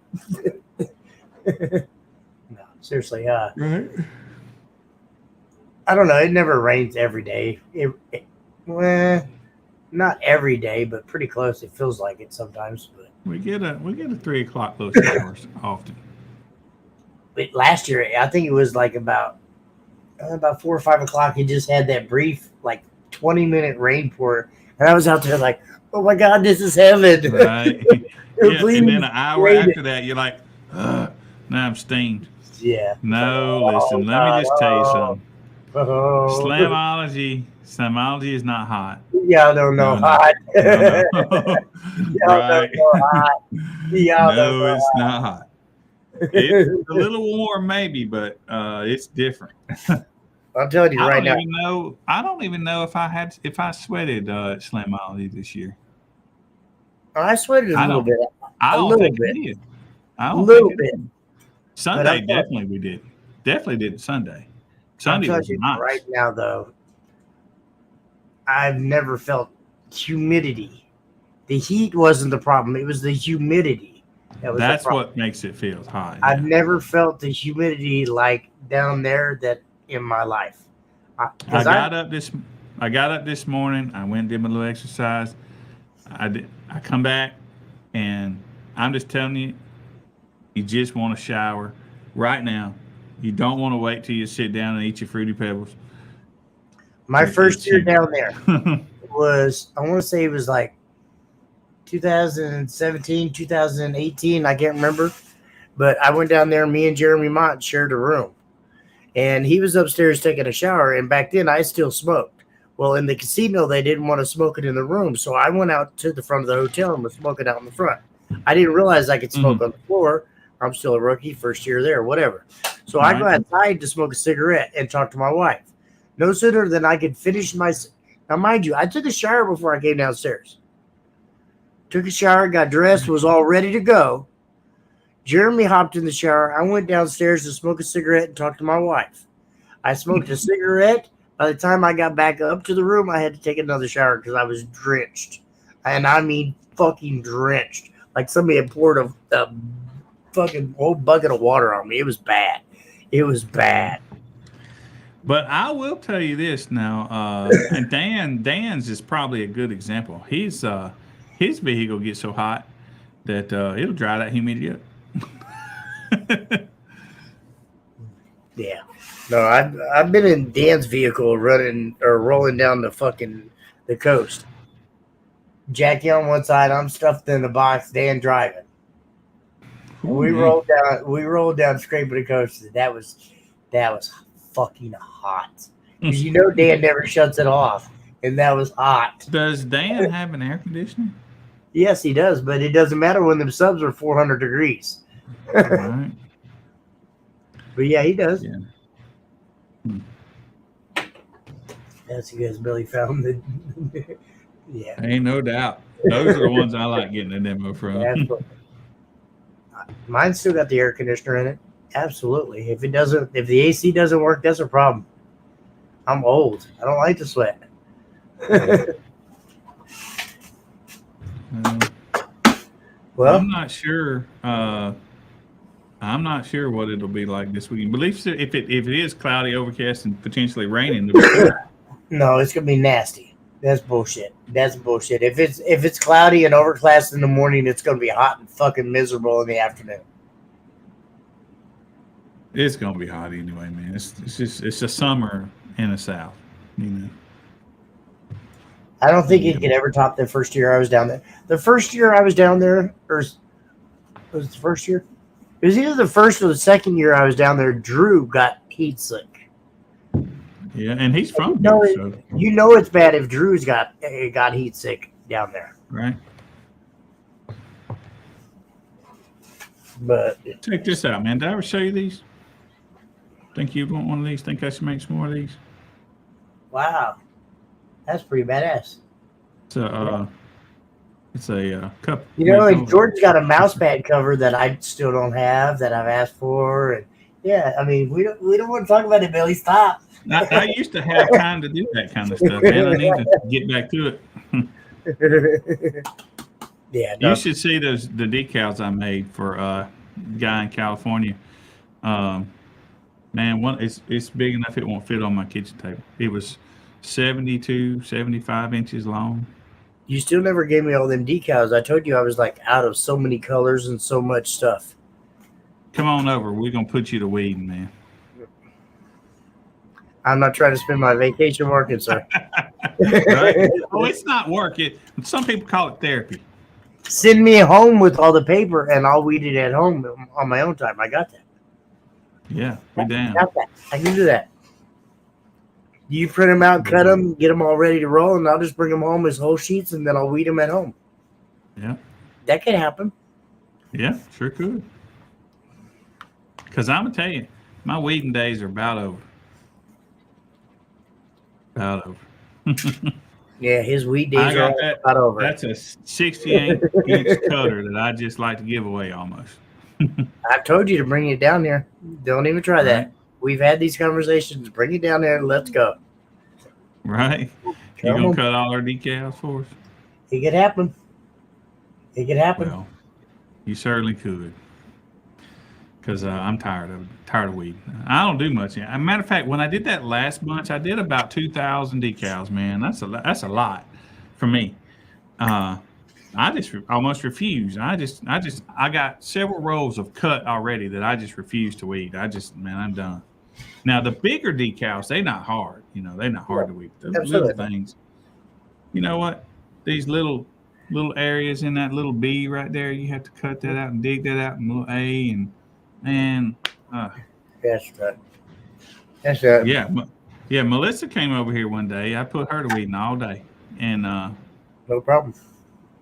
No, seriously. Right. I don't know. It never rains every day. Well, not every day, but pretty close. It feels like it sometimes. We get a 3 o'clock low showers often. But last year, I think it was like about 4 or 5 o'clock. It just had that brief, like 20-minute rain pour, and I was out there like, "Oh my God, this is heaven!" Right. Yeah, Please and then an hour rain it. after that, you're like, now I'm steamed. Yeah. No, Oh, listen, let me just tell you something. Oh. Slamology is not hot. Y'all don't know No. hot. No. Y'all Right. don't know hot. Y'all don't No, know it's not hot. It's a little warm, maybe, but it's different. I'm telling you right now. I don't even know if I sweated Slamology this year. I sweated a I little don't- bit. I A don't little think bit. it did. I A don't little think it bit. did. Sunday, I'm definitely we did. Definitely did Sunday. Sunday I'm telling was you nice. right now, though, I've never felt humidity. The heat wasn't the problem. It was the humidity. That was That's the problem. what makes it feel hot. I've yeah. never felt the humidity like down there that in my life. I 'Cause got up this morning. I went and did my little exercise. I come back, and I'm just telling you, you just want to shower right now. You don't want to wait till you sit down and eat your Fruity Pebbles. My It's first year humid. down there was, I want to say it was like 2017, 2018. I can't remember. But I went down there, me and Jeremy Mott shared a room. And he was upstairs taking a shower. And back then, I still smoked. Well, in the casino, they didn't want to smoke it in the room. So I went out to the front of the hotel and was smoking out in the front. I didn't realize I could smoke on the floor. I'm still a rookie, first year there, whatever. So I go outside to smoke a cigarette and talk to my wife. No sooner than I could finish my... Now, mind you, I took a shower before I came downstairs. Took a shower, got dressed, was all ready to go. Jeremy hopped in the shower. I went downstairs to smoke a cigarette and talk to my wife. I smoked a cigarette. By the time I got back up to the room, I had to take another shower because I was drenched. And I mean fucking drenched. Like somebody had poured a fucking whole bucket of water on me. It was bad. It was bad. But I will tell you this now, and Dan's is probably a good example. His vehicle gets so hot that it'll dry that humidity up. Yeah. No, I've been in Dan's vehicle running or rolling down the coast. Jackie on one side, I'm stuffed in the box, Dan driving. We rolled down scraping the coasters. That was fucking hot. Because you know Dan never shuts it off, and that was hot. Does Dan have an air conditioner? Yes, he does, but it doesn't matter when the subs are 400 degrees. Right. But yeah, he does. Yeah. That's because Billy found the. Yeah. Ain't no doubt. Those are the ones I like getting a demo from. Absolutely. Mine's still got the air conditioner in it. Absolutely. If the AC doesn't work, that's a problem. I'm old. I don't like to sweat. Well, I'm not sure. I'm not sure what it'll be like this weekend. But if it is cloudy, overcast, and potentially raining, no, it's gonna be nasty. That's bullshit. That's bullshit. If it's cloudy and overcast in the morning, it's gonna be hot and fucking miserable in the afternoon. it's gonna be hot anyway, man. It's a summer in the South, you know. I don't think it could ever top the first year I was down there. The first year I was down there, or was it the first year? It was either the first or the second year I was down there. Drew got heat sick. Yeah, and he's from No, here, so you know it's bad if Drew's got heat sick down there. right. But Check this out, man. Did I ever show you these? Think you'd want one of these? Think I should make some more of these? wow, that's pretty badass. It's a cup. You know, made and Jordan's got a mouse pad cover that I still don't have that I've asked for, and yeah, I mean we don't want to talk about it, Billy. Stop. I used to have time to do that kind of stuff, man. I need to get back to it. Yeah, no. You should see the decals I made for a guy in California. Man, it's big enough it won't fit on my kitchen table. It was 75 inches long. You still never gave me all them decals. I told you I was like out of so many colors and so much stuff. Come on over. We're gonna put you to weeding, man. I'm not trying to spend my vacation working, sir. Right? Oh, it's not work. Some people call it therapy. Send me home with all the paper, and I'll weed it at home on my own time. I got that. Yeah, we down. Got that. I can do that. You print them out, cut them, get them all ready to roll, and I'll just bring them home as whole sheets, and then I'll weed them at home. Yeah. That could happen. Yeah, sure could. Because I'm going to tell you, my weeding days are about over. About over. Yeah, his weed days are about over. That's a 68-inch cutter that I just like to give away almost. I've told you to bring it down there. Don't even try that. Right. We've had these conversations. Bring it down there and let's go. Right? You going to cut all our decals for us? It could happen. It could happen. Well, you certainly could. Because I'm tired of weed. I don't do much. As a matter of fact, when I did that last bunch, I did about 2,000 decals. Man, that's a lot for me. I just almost refuse. I got several rolls of cut already that I just refuse to weed. I'm done. Now the bigger decals, they're not hard. You know, they're not hard to weed. The little things. You know what? These little areas in that little B right there, you have to cut that out and dig that out in little A and. That's right. That's right. Yeah. Melissa came over here one day. I put her to weeding all day, and no problem.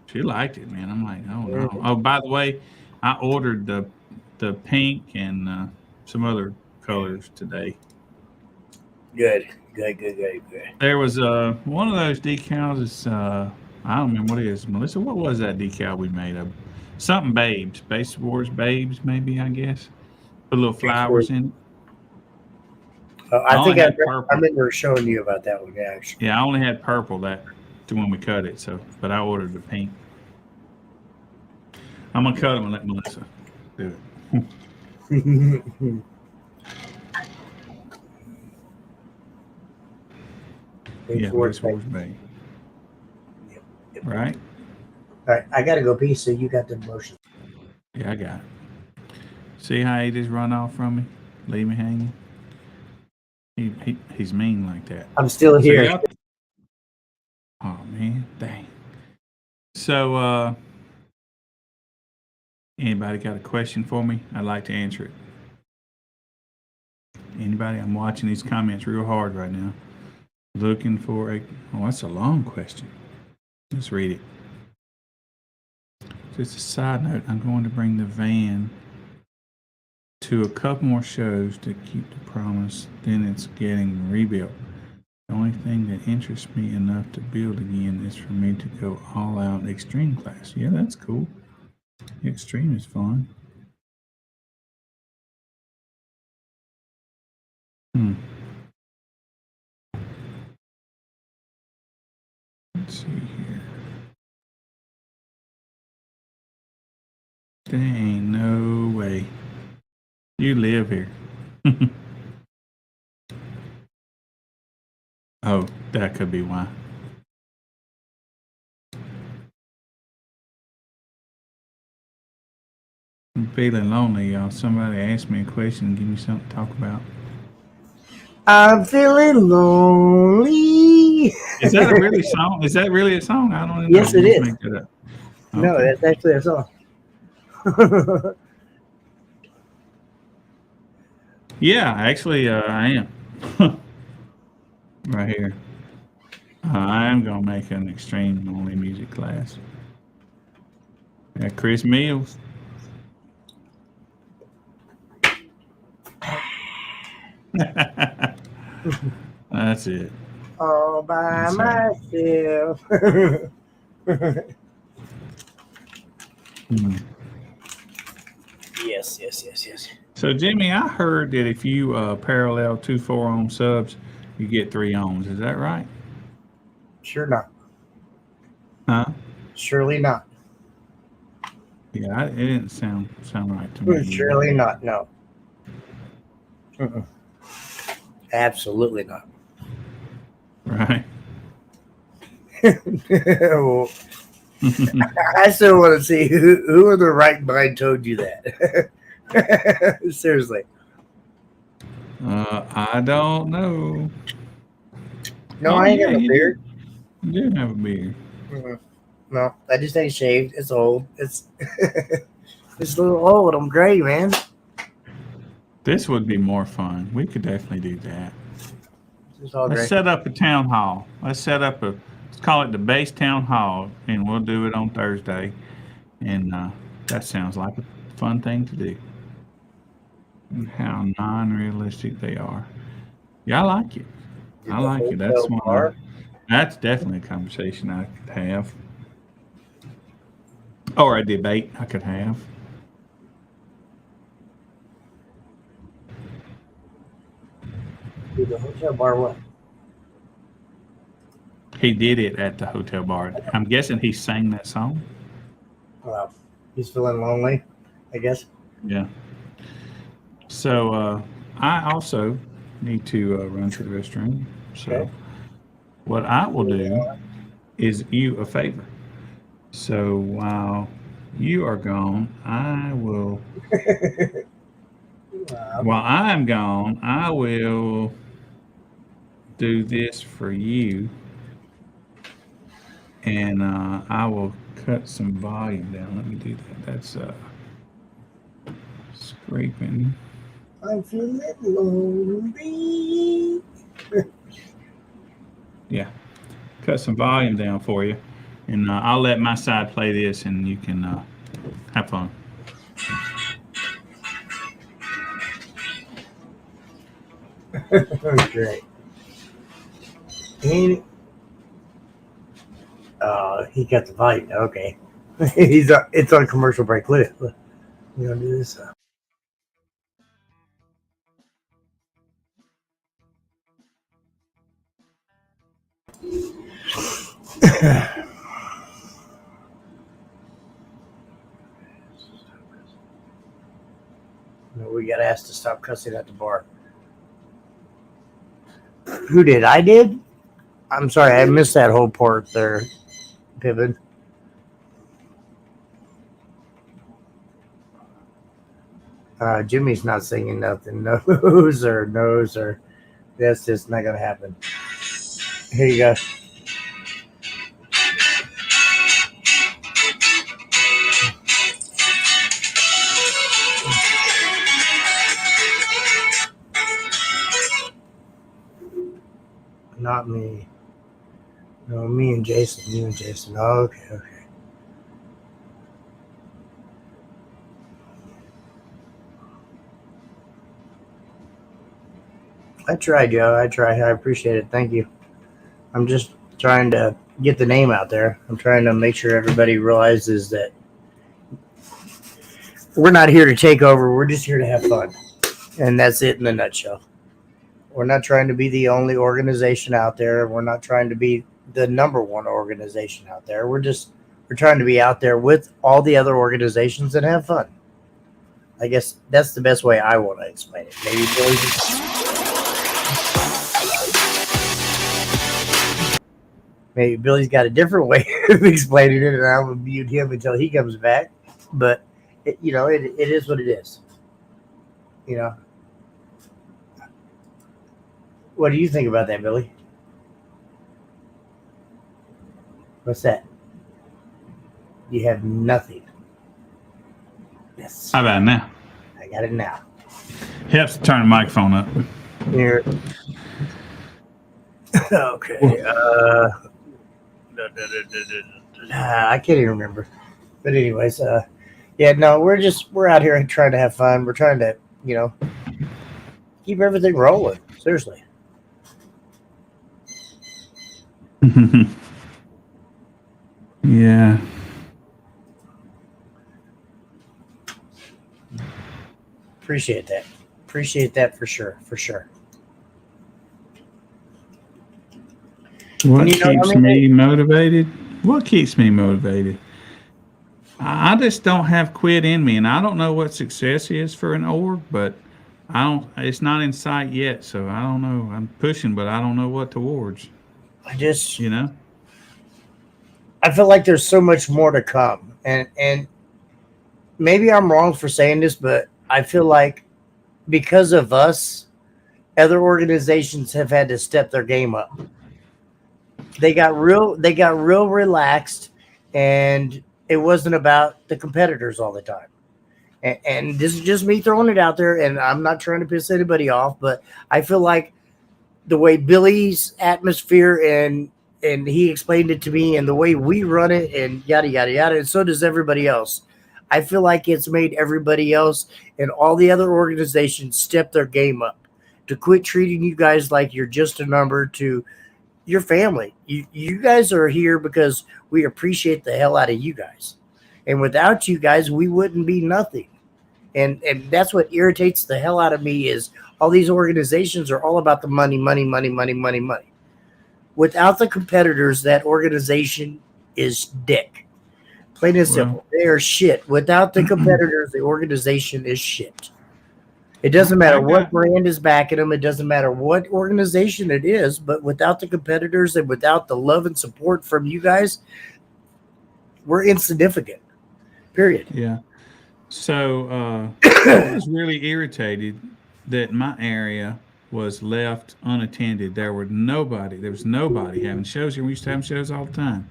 She liked it, man. I'm like, oh no. Oh, by the way, I ordered the pink and some other colors today. Good. There was one of those decals. Is I don't remember what it is. Melissa, what was that decal we made of? Something Babes, Base Wars Babes, maybe, I guess. Put little flowers in it. I think I remember showing you about that one, actually. Yeah, I only had purple when we cut it, but I ordered the pink. I'm going to cut them and let Melissa do it. Yeah, Base Wars Babes. Yep. Right? All right, I got to go pee, so you got the motion. Yeah, I got it. See how he just run off from me? Leave me hanging? He's mean like that. I'm still here. Oh, man. Dang. So, Anybody got a question for me? I'd like to answer it. Anybody? I'm watching these comments real hard right now. Looking for a. Oh, that's a long question. Let's read it. Just a side note, I'm going to bring the van to a couple more shows to keep the promise. Then it's getting rebuilt. The only thing that interests me enough to build again is for me to go all out extreme class. Yeah, that's cool. Extreme is fun. Let's see here. There ain't no way. You live here. Oh, that could be why. I'm feeling lonely, y'all. Somebody ask me a question and give me something to talk about. I'm feeling lonely. Is that a really song? Is that really a song? I don't even know. Yes, it Just is. make that up. No, Okay. that's actually a song. Yeah, actually, I am. Right here. I am going to make an extreme only music class. Yeah, Chris Mills. That's it. All by That's right. myself. Yes. So, Jimmy, I heard that if you parallel 2 4-ohm subs, you get 3 ohms. Is that right? Sure not. Huh? Surely not. Yeah, it didn't sound right to me. Surely not. No. Mm-mm. Absolutely not. Right. Well, I still want to see who in the right mind told you that. Seriously. I don't know. No, Oh, I ain't yeah, got a you beard. You do have a beard. Mm-mm. No, I just ain't shaved. It's old. It's it's a little old. I'm gray, man. This would be more fun. We could definitely do that. It's all Let's gray. set up a town hall. Let's call it the base town hall, and we'll do it on Thursday. And that sounds like a fun thing to do. And how non-realistic they are. Yeah, I like it. I like it. That's Hotel one. bar. That's definitely a conversation I could have, or a debate I could have. Dude, the hotel bar what? He did it at the hotel bar. I'm guessing he sang that song. Well, he's feeling lonely, I guess. Yeah. So I also need to run to the restroom. So Okay. what I will do is you a favor. So while you are gone, I will. While I'm gone, I will do this for you, and I will cut some volume down. Let me do that. That's scraping. I'm feeling lonely. Yeah, cut some volume down for you, and I'll let my side play this, and you can have fun. Great. He got the volume. Okay. It's on commercial break. Look. You gonna do this? No, we got asked to stop cussing at the bar. Who did? I did? I'm sorry, I missed that whole part there, Pippin. Jimmy's not singing nothing. No, sir. That's just not gonna happen. Here you go. Not me. No, me and Jason. You and Jason. Oh, okay. I tried, Joe. I tried. I appreciate it. Thank you. I'm just trying to get the name out there. I'm trying to make sure everybody realizes that we're not here to take over. We're just here to have fun. And that's it in a nutshell. We're not trying to be the only organization out there. We're not trying to be the number one organization out there. We're trying to be out there with all the other organizations and have fun. I guess that's the best way I want to explain it. Maybe Billy's got a different way of explaining it, and I will mute him until he comes back. But it is what it is. What do you think about that, Billy? What's that? You have nothing. Yes. How about now? I got it now. Helps to turn the microphone up. Here. Okay. I can't even remember. But anyways, we're out here trying to have fun. We're trying to, keep everything rolling. Seriously. Yeah. Appreciate that. Appreciate that for sure. For sure. What keeps me motivated? What keeps me motivated? I just don't have quit in me, and I don't know what success is for an org, but it's not in sight yet, so I don't know. I'm pushing, but I don't know what towards. I feel like there's so much more to come, and maybe I'm wrong for saying this, but I feel like because of us, other organizations have had to step their game up. They got real relaxed, and it wasn't about the competitors all the time. And this is just me throwing it out there, and I'm not trying to piss anybody off, but I feel like the way Billy's atmosphere and he explained it to me, and the way we run it, and yada yada yada, and so does everybody else. I feel like it's made everybody else and all the other organizations step their game up to quit treating you guys like you're just a number to your family. You guys are here because we appreciate the hell out of you guys. And without you guys, we wouldn't be nothing. And that's what irritates the hell out of me is all these organizations are all about the money. Without the competitors, that organization is dick. Plain and simple. They are shit. Without the competitors, the organization is shit. It doesn't matter what brand is backing them. It doesn't matter what organization it is. But without the competitors and without the love and support from you guys, we're insignificant. Period. Yeah. So I was really irritated that my area was left unattended. There was nobody having shows here. We used to have shows all the time.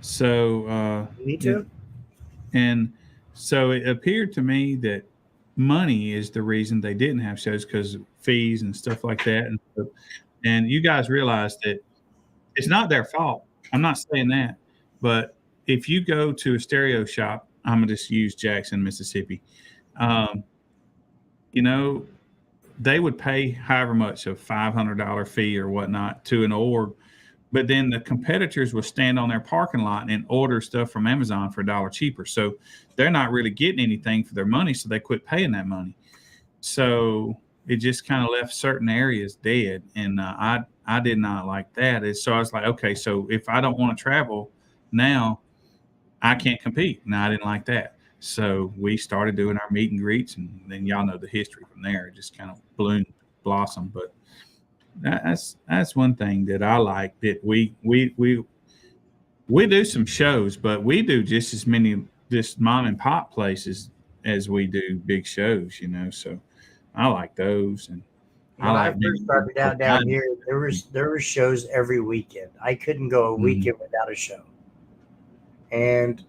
So me too. And so it appeared to me that money is the reason they didn't have shows, because fees and stuff like that. And you guys realize that it's not their fault. I'm not saying that, but if you go to a stereo shop, I'm gonna just use Jackson, Mississippi. They would pay however much, a $500 fee or whatnot to an org, but then the competitors will stand on their parking lot and order stuff from Amazon for $1 cheaper. So they're not really getting anything for their money, so they quit paying that money. So it just kind of left certain areas dead, and I did not like that. And so I was like, okay, so if I don't want to travel now, I can't compete. And I didn't like that. So we started doing our meet and greets, and then y'all know the history from there. It just kind of blossomed. But that's one thing that I like, that we do some shows, but we do just as many just mom and pop places as we do big shows, so I like those. And when I first started down here, there were shows every weekend. I couldn't go a weekend without a show. And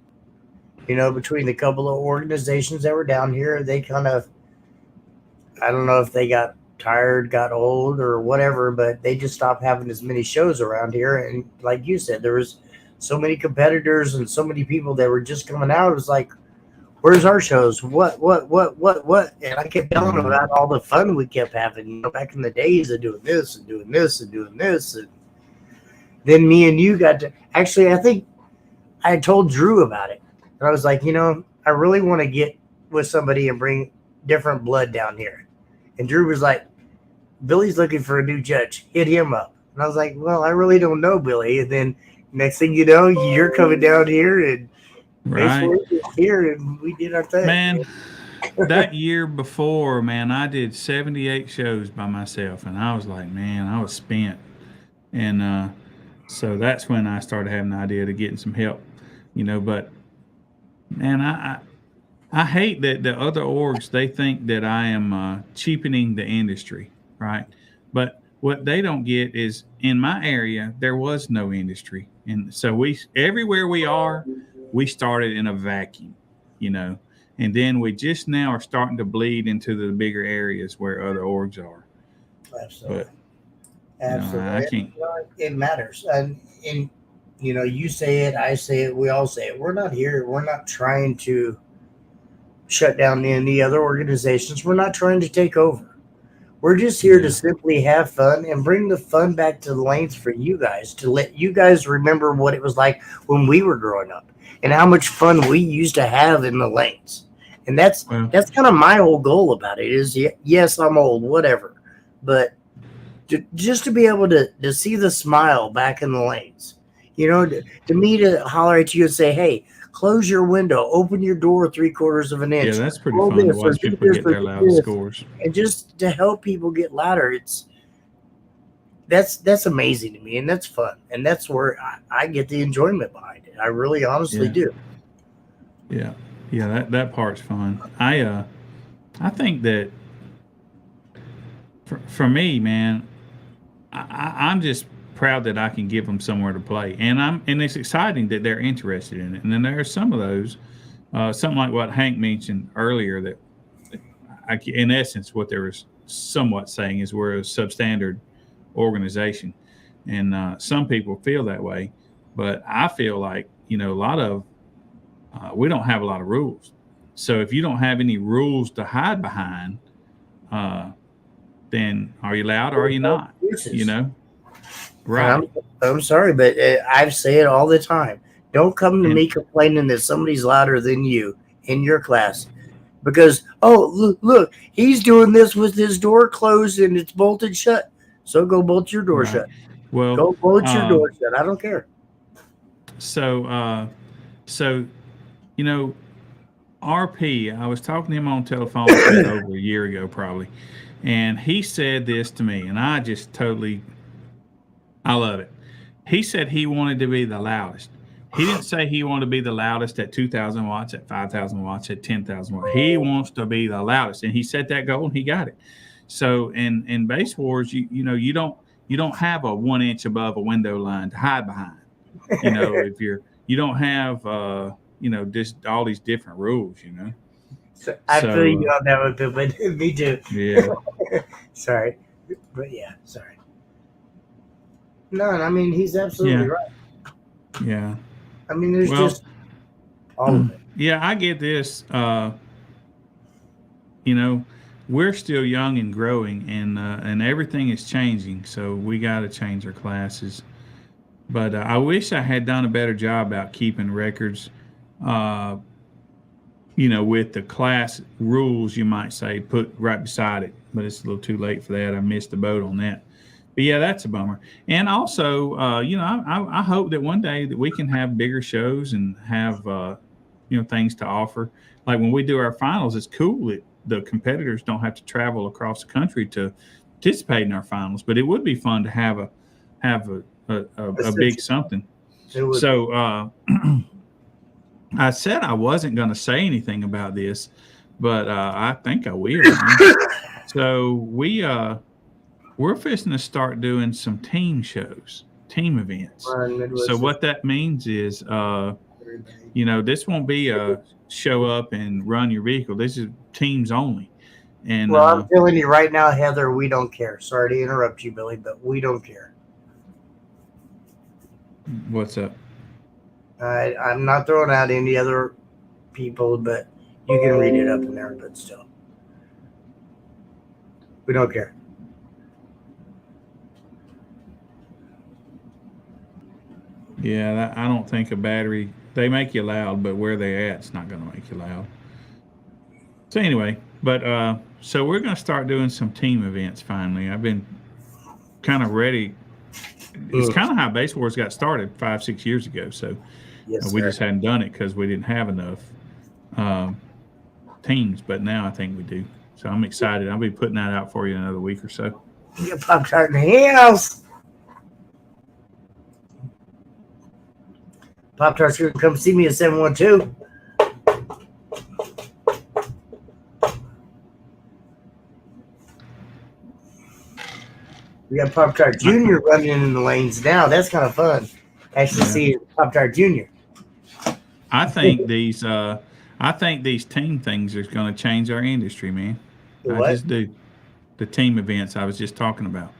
between the couple of organizations that were down here, they kind of, I don't know if they got tired, got old, or whatever, but they just stopped having as many shows around here. And like you said, there was so many competitors and so many people that were just coming out. It was like, where's our shows? What? And I kept telling them about all the fun we kept having, back in the days of doing this and doing this and doing this. And then me and you got to, actually, I think I had told Drew about it. And I was like, I really want to get with somebody and bring different blood down here. And Drew was like, Billy's looking for a new judge. Hit him up. And I was like, well, I really don't know, Billy. And then next thing you know, you're coming down here and here, and we did our thing. Man, that year before, man, I did 78 shows by myself, and I was like, man, I was spent. And so that's when I started having the idea to getting some help, But man, I hate that the other orgs, they think that I am cheapening the industry, right? But what they don't get is in my area there was no industry, and so everywhere we are. We started in a vacuum, and then we just now are starting to bleed into the bigger areas where other orgs are. Absolutely. But, absolutely. I can't. It matters. And you say it, I say it, we all say it. We're not here. We're not trying to shut down any other organizations. We're not trying to take over. We're just here to simply have fun and bring the fun back to the lanes for you guys, to let you guys remember what it was like when we were growing up and how much fun we used to have in the lanes. And that's kind of my whole goal about it is, yes, I'm old, whatever, but just to be able to see the smile back in the lanes, to me, to holler at you and say, hey, close your window, open your door 3/4 of an inch. Yeah, that's pretty fun to watch people get their loud scores. And just to help people get louder, that's amazing to me, and that's fun. And that's where I get the enjoyment behind it. I really honestly do. Yeah. Yeah, that part's fun. I think that for me, man, I'm just proud that I can give them somewhere to play, and it's exciting that they're interested in it. And then there are some of those, something like what Hank mentioned earlier, that in essence what they were somewhat saying is we're a substandard organization, and some people feel that way, but I feel like a lot of we don't have a lot of rules. So if you don't have any rules to hide behind, then are you loud or are you not? Right. I'm sorry, but I say it all the time. Don't come to me complaining that somebody's louder than you in your class, because look, he's doing this with his door closed and it's bolted shut. So go bolt your door shut. Well, go bolt your door shut. I don't care. So RP, I was talking to him on telephone over a year ago probably, and he said this to me, and I love it. He said he wanted to be the loudest. He didn't say he wanted to be the loudest at 2,000 watts, at 5,000 watts, at 10,000 watts. He wants to be the loudest, and he set that goal and he got it. So in Base Wars, you don't have a 1 inch above a window line to hide behind. If you don't have just all these different rules. So I feel you on that one, but me too. Yeah. Sorry, but sorry. No, I mean, he's absolutely right. Yeah. I mean, there's just all of it. Yeah, I get this. We're still young and growing, and everything is changing. So we got to change our classes. But I wish I had done a better job about keeping records, with the class rules, you might say, put right beside it. But it's a little too late for that. I missed the boat on that. But yeah, that's a bummer. And also, I hope that one day that we can have bigger shows and have, things to offer. Like when we do our finals, it's cool that the competitors don't have to travel across the country to participate in our finals. But it would be fun to have a big something. So I said I wasn't going to say anything about this, but I think I will. So we're fixing to start doing some team shows, team events. So what that means is, this won't be a show up and run your vehicle. This is teams only. And Well, I'm telling you right now, Heather, we don't care. Sorry to interrupt you, Billy, but we don't care. what's up? I'm not throwing out any other people, but you can read it up in there, but still. We don't care. Yeah, I don't think a battery, they make you loud, but where they at, it's not going to make you loud. So anyway, but so we're going to start doing some team events finally. I've been kind of ready. It's kind of how Base Wars got started 5-6 years ago. So Yes, we sir. just hadn't done it because we didn't have enough teams. But now I think we do. So I'm excited. I'll be putting that out for you in another week or so. You get Pop-Tart in the house. Pop-Tart's going to come see me at 712. We got Pop-Tart Jr. running in the lanes now. That's kind of fun. Actually, see Pop-Tart Jr. I think these team things are going to change our industry, man. What? I just do. The team events I was just talking about.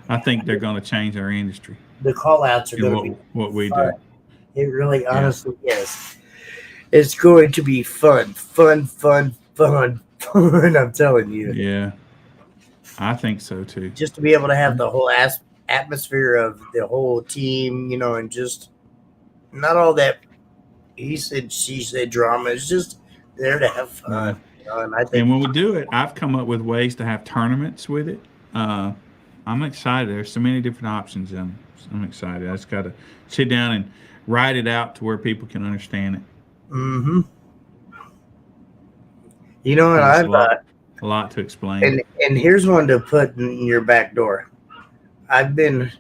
I think they're going to change our industry. The call-outs are And going to be what we fun. do. It really, honestly is. It's going to be fun. I'm telling you. Yeah, I think so too. Just to be able to have the whole atmosphere of the whole team, and just not all that he said, she said drama. It's just there to have fun. And I think, And when we do it, I've come up with ways to have tournaments with it. I'm excited. There's so many different options, and I'm excited. I just got to sit down and write it out to where people can understand it. mm-hmm. You know what There's I've a lot to explain. and here's one to put in your back door. I've been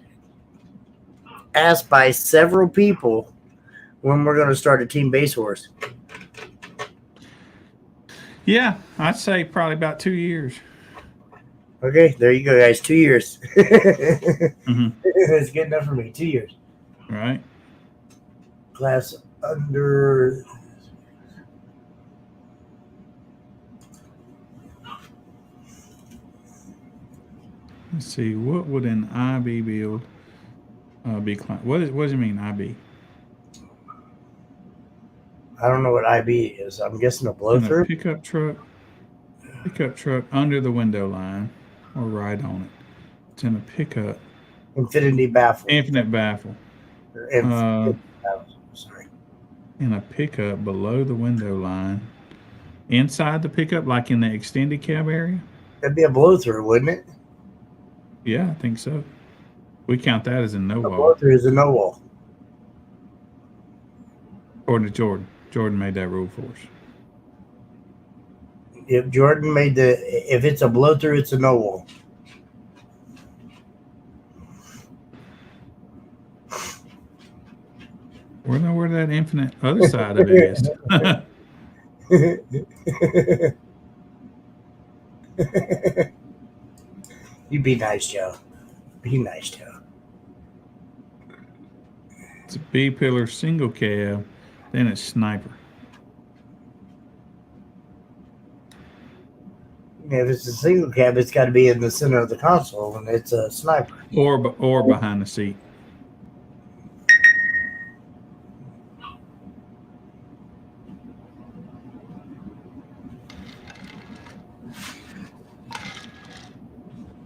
asked by several people when we're going to start a team Base Wars. Yeah, I'd say probably about 2 years. Okay, there you go, guys. 2 years. Mm-hmm. It's good enough for me. 2 years. Right. Class under. Let's see. What would an IB build be? What does it mean, IB? I don't know what IB is. I'm guessing a blow In a through. pickup truck under the window line or right on it. It's in a pickup. Infinity baffle. Infinite baffle. Infinite baffle. Sorry. In a pickup below the window line. Inside the pickup, like in the extended cab area? That'd be a blow through, wouldn't it? Yeah, I think so. We count that as a no A wall. blow through is a no wall. According to Jordan. Jordan made that rule for us. If Jordan made if it's a blow through, it's a no wall. We know where that infinite other side of it is. You be nice, Joe. Be nice, Joe. It's a B-pillar single cab, then it's sniper. If it's a single cab, it's got to be in the center of the console, and it's a sniper. Or behind the seat.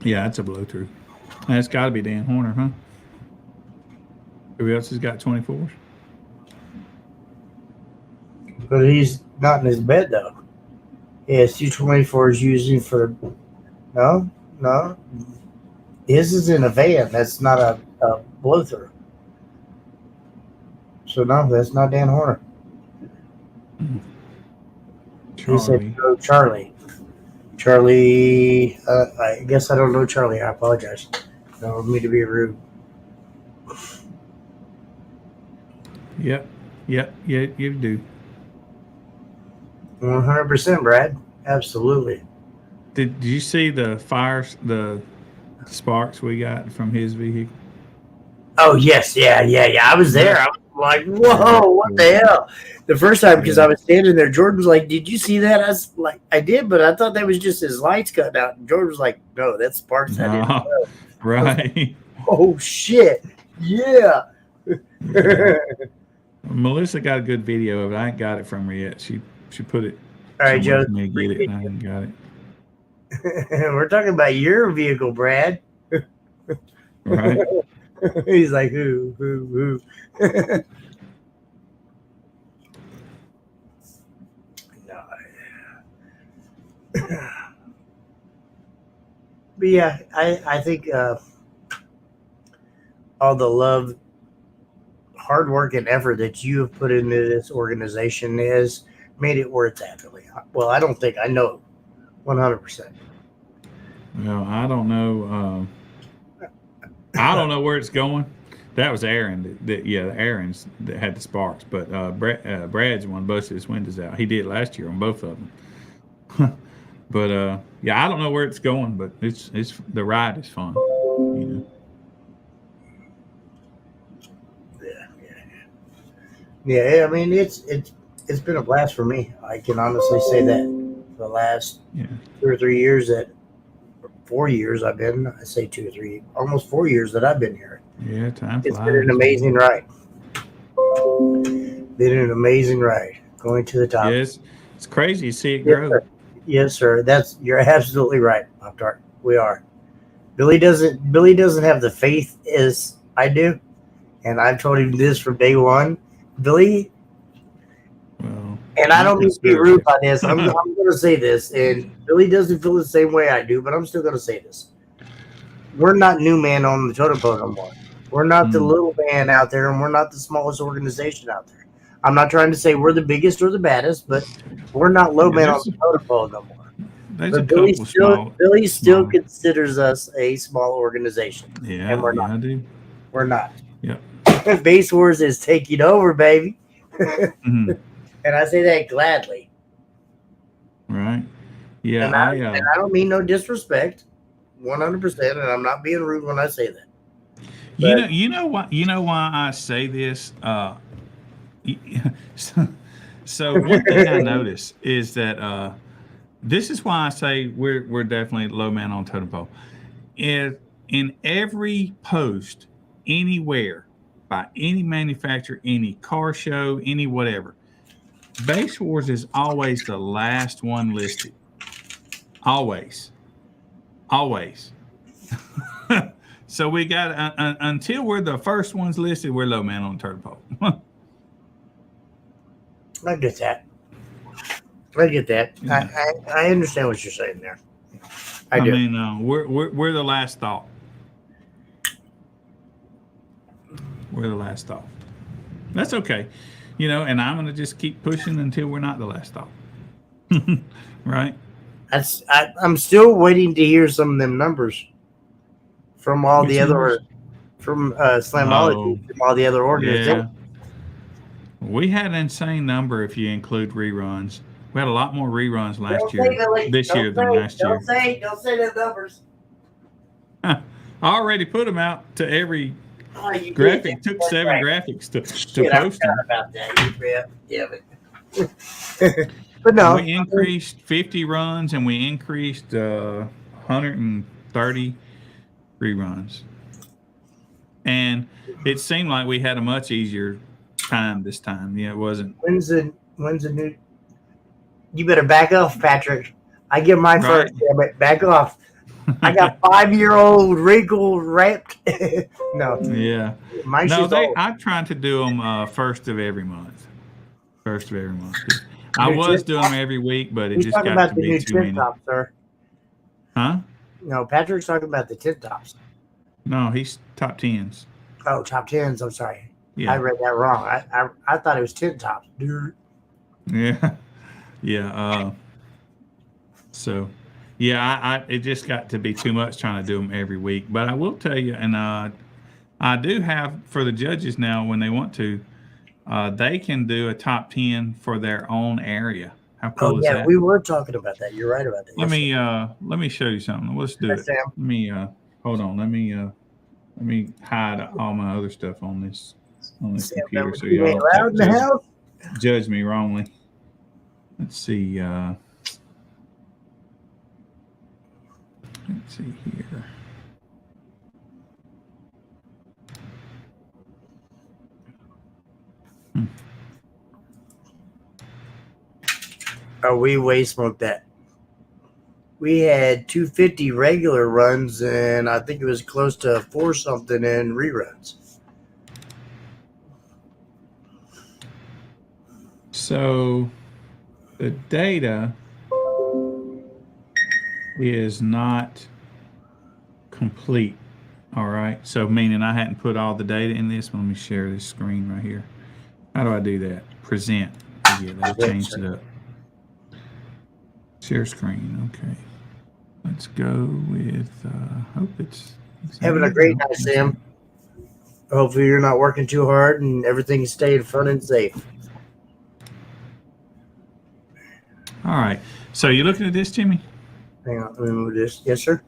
Yeah, it's a blow through. That's got to be Dan Horner, huh? Who else has got 24s? But he's not in his bed, though. He has 224s using for. No. His is in a van. That's not a blow through. So, no, that's not Dan Horner. He said, no, Charlie. Charlie, I guess I don't know Charlie. I apologize. I don't mean to be rude. Yep, you do. 100%, Brad. Absolutely. Did you see the the sparks we got from his vehicle? Oh, yes. Yeah. I was there. I was Like, whoa, what the hell? The first time, because I was standing there, Jordan was like, "Did you see that?" I was like, "I did, but I thought that was just his lights cutting out." And Jordan was like, "No, that's sparks I didn't know." Right. Oh shit! Yeah. Melissa got a good video of it. I ain't got it from her yet. She put it. All right, Joe. For me to get it, and I haven't got it. We're talking about your vehicle, Brad. Right. He's like, who? No. But yeah, I think all the love, hard work, and effort that you have put into this organization has made it where it's at. Really. Well, I don't think I know 100%. Well, I don't know. I don't know where it's going. That was Aaron. Aaron's that had the sparks, but Brad's the one busted his windows out. He did last year on both of them. But yeah, I don't know where it's going, but it's the ride is fun. You know. Yeah. I mean, it's been a blast for me. I can honestly say that. The last 2 or 3 years 4 years I've been. I say 2 or 3, almost 4 years that I've been here. Yeah, time flies. It's been an amazing ride. Going to the top. Yes, it's crazy to see it grow. Yes, sir. You're absolutely right, Pop-Tart. We are. Billy doesn't have the faith as I do, and I've told him this from day one. Billy, well, and I don't mean to be rude by this. I'm going to say this, and Billy doesn't feel the same way I do, but I'm still going to say this. We're not new man on the totem pole no more. We're not the little man out there, and we're not the smallest organization out there. I'm not trying to say we're the biggest or the baddest, but we're not low man on the totem pole no more. But Billy still considers us a small organization. Yeah, and we're not. I do. We're not. Yep. Base Wars is taking over, baby. Mm-hmm. And I say that gladly. Right. Yeah. And I don't mean no disrespect, 100%, and I'm not being rude when I say that. But, you know why I say this. So one thing I notice is that this is why I say we're definitely low man on totem pole. In every post anywhere by any manufacturer, any car show, any whatever, Base Wars is always the last one listed. Always. So we got until we're the first ones listed, we're low man on totem pole. I get that. Yeah. I understand what you're saying there. I do. mean, we're the last thought. We're the last thought. That's okay, and I'm going to just keep pushing until we're not the last thought. Right? I'm still waiting to hear some of them numbers from all the other, from Slamology, from all the other organizations. Yeah. We had an insane number if you include reruns. We had a lot more reruns this year than last year. Don't say the numbers. I already put them out to every graphic. Took 7 graphics to post them. About that. Yeah, but no. We increased 50 runs and we increased 130 reruns. And it seemed like we had a much easier time this time. Yeah, it wasn't. When's the new? You better back off, Patrick. I get mine first. Damn it, back off. I got 5-year-old wrinkle wrapped. No. Yeah. I tried to do them first of every month. I was doing them every week, but it just got to be too many. Top, sir. Huh? No, Patrick's talking about the tip tops. No, he's top 10s. Oh, top 10s. I'm sorry. Yeah. I read that wrong. I thought it was 10 tops, dude. Yeah. Yeah. So, yeah, it just got to be too much trying to do them every week. But I will tell you, and I do have for the judges now when they want to, they can do a top 10 for their own area. How cool is that? We were talking about that. You're right about that. Let me show you something. Let's do it. Sam. Let me hold on. Let me hide all my other stuff on this on the Sam, computer, that so you ain't y'all loud in the house. judge me wrongly. Let's see. Let's see here. Oh, we way smoked that. We had 250 regular runs, and I think it was close to 4 something in reruns. So the data is not complete. All right. So meaning I hadn't put all the data in this. Let me share this screen right here. How do I do that? Present. Yeah, they changed it up. Share screen. Okay. Let's go with. Hope it's Having a great night, Sam. Hopefully you're not working too hard and everything's staying fun and safe. All right. So you looking at this, Jimmy? Hang on, let me move this. Yes, sir.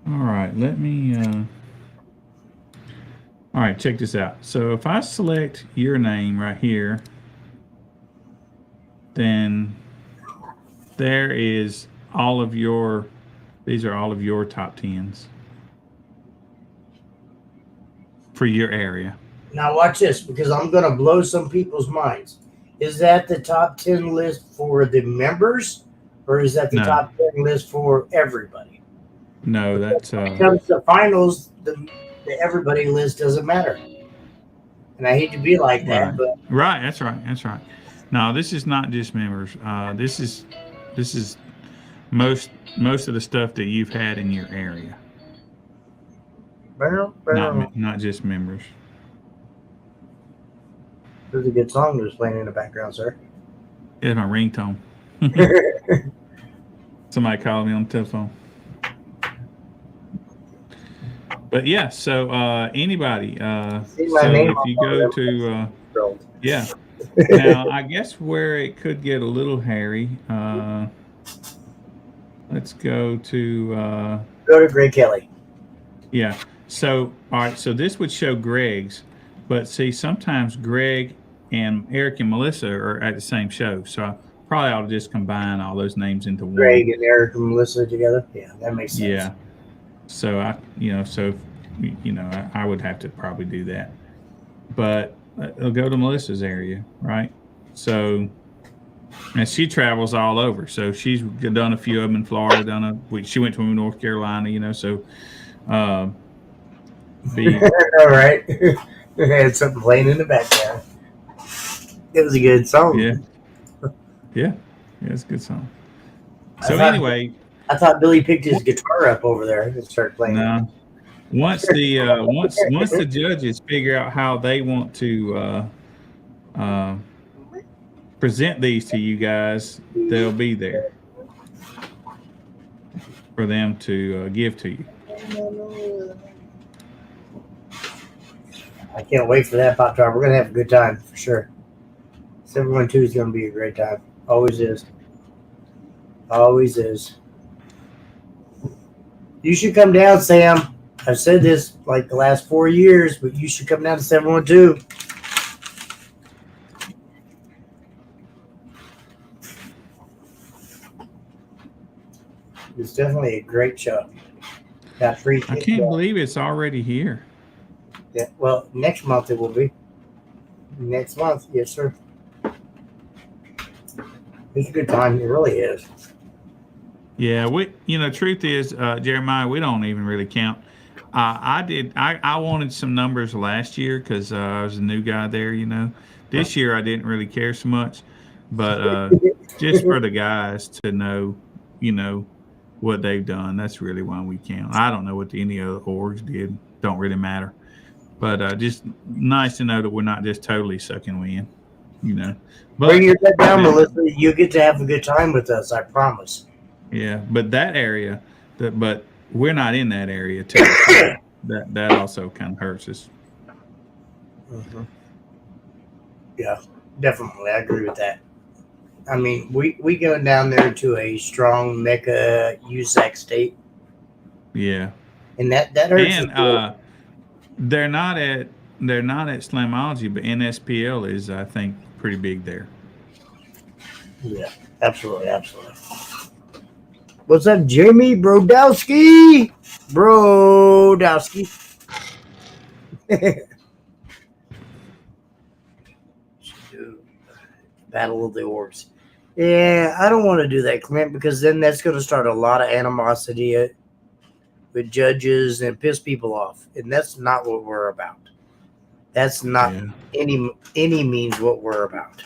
All right. Let me. All right. Check this out. So if I select your name right here, then there is all of your. These are all of your top 10s for your area. Now watch this, because I'm going to blow some people's minds. Is that the top 10 list for the members, or is that the No. top 10 list for everybody? No, that's When it comes to finals, the everybody list doesn't matter. And I hate to be like that, right. but Right. That's right. That's right. No, this is not just members. This is most of the stuff that you've had in your area. Not just members. There's a good song that's playing in the background, sir. It's my ringtone. Somebody called me on the telephone. But yeah, so anybody. So if you go to yeah. Now I guess where it could get a little hairy. Let's go to Greg Kelly. Yeah. So all right. So this would show Greg's, but see, sometimes Greg and Eric and Melissa are at the same show. So I probably ought to just combine all those names into one. Greg and Eric and Melissa together. Yeah, that makes sense. Yeah. So I would have to probably do that. But it'll go to Melissa's area, right? So, and she travels all over. So she's done a few of them in Florida. She went to North Carolina, so. All right. Had something playing in the background. It was a good song. Yeah, it's a good song. So anyway, I thought Billy picked his guitar up over there and started playing. No. Once the judges figure out how they want to present these to you guys, they'll be there for them to give to you. I can't wait for that Pop Tart. We're gonna have a good time for sure. 712 is gonna be a great time. Always is. Always is. You should come down, Sam. I've said this like the last 4 years, but you should come down to 712. It's definitely a great show. Got free I can't believe it's already here. Yeah, well, next month it will be. Next month, yes, sir. It's a good time. It really is. Yeah, truth is, Jeremiah, we don't even really count. I wanted some numbers last year because I was a new guy there, This year I didn't really care so much, but just for the guys to know, what they've done, that's really why we count. I don't know what any other orgs did. Don't really matter. But just nice to know that we're not just totally sucking wind, But, bring your head down, Melissa. You get to have a good time with us, I promise. Yeah, but that area, but we're not in that area too. that also kind of hurts us. Mm-hmm. Yeah, definitely. I agree with that. I mean, we go down there to a strong Mecca USAC state. Yeah. And that hurts. And they're not at they're not at Slamology, but NSPL is, I think, pretty big there. Yeah, absolutely. What's up, Jamie Brodowski? Battle of the Orbs. Yeah, I don't want to do that, Clint, because then that's going to start a lot of animosity with judges and piss people off, and that's not what we're about. That's not any means what we're about.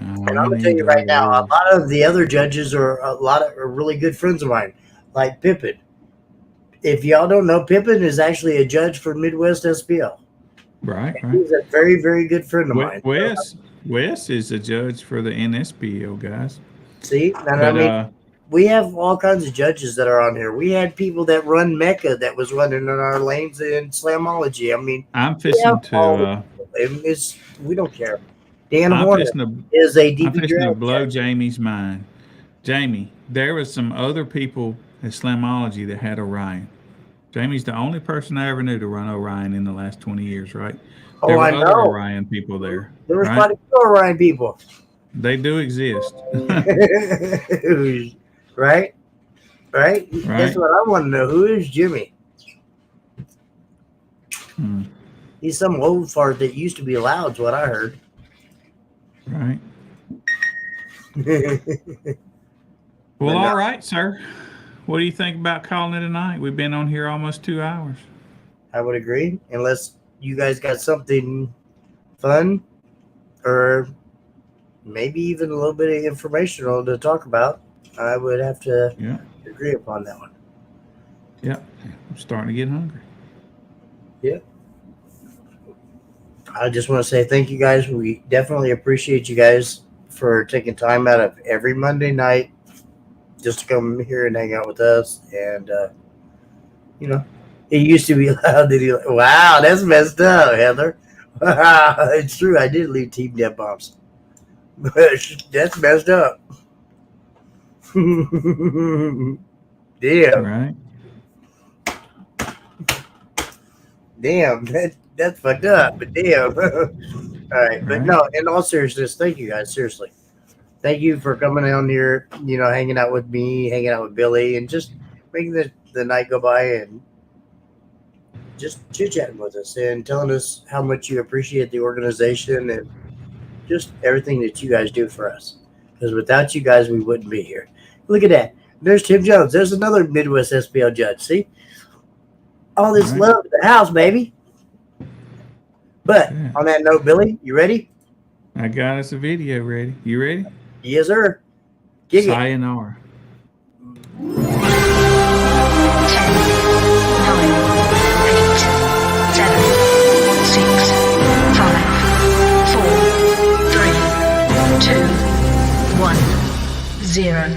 And I'm gonna tell you right now, a lot of the other judges are really good friends of mine, like Pippin. If y'all don't know, Pippin is actually a judge for Midwest SPL. Right. He's a very, very good friend of mine. Wes is a judge for the NSPL guys. See, we have all kinds of judges that are on here. We had people that run Mecca that was running in our lanes in Slamology. I mean, I'm fishing to. We don't care. Dan Horner is a DP I'm fishing to blow Jamie's mind. Jamie, there was some other people at Slamology that had Orion. Jamie's the only person I ever knew to run Orion in the last 20 years, right? There were other Orion people there. There was quite a few Orion people. They do exist. Right? That's what I want to know. Who is Jimmy? He's some old fart that used to be loud, is what I heard. Right. Well, all right, sir. What do you think about calling it a night? We've been on here almost 2 hours. I would agree, unless you guys got something fun or maybe even a little bit of informational to talk about. I would have to agree upon that one. Yeah, I'm starting to get hungry. Yeah. I just want to say thank you guys. We definitely appreciate you guys for taking time out of every Monday night just to come here and hang out with us. And, it used to be loud. Wow, that's messed up, Heather. It's true. I did leave Team Death Bombs. But that's messed up. Damn. Right. Damn, that's fucked up, but damn. All right, but no, in all seriousness, thank you guys. Seriously. Thank you for coming on here, hanging out with me, hanging out with Billy, and just making the night go by and just chit-chatting with us and telling us how much you appreciate the organization and just everything that you guys do for us. Because without you guys, we wouldn't be here. Look at that. There's Tim Jones. There's another Midwest SPL judge. See? All this love in the house, baby. But on that note, Billy, you ready? I got us a video ready. You ready? Yes, sir. Gig Sayonara. 10, 9, 8, 7, 6, 5, 4, 3, 2, 1, 0.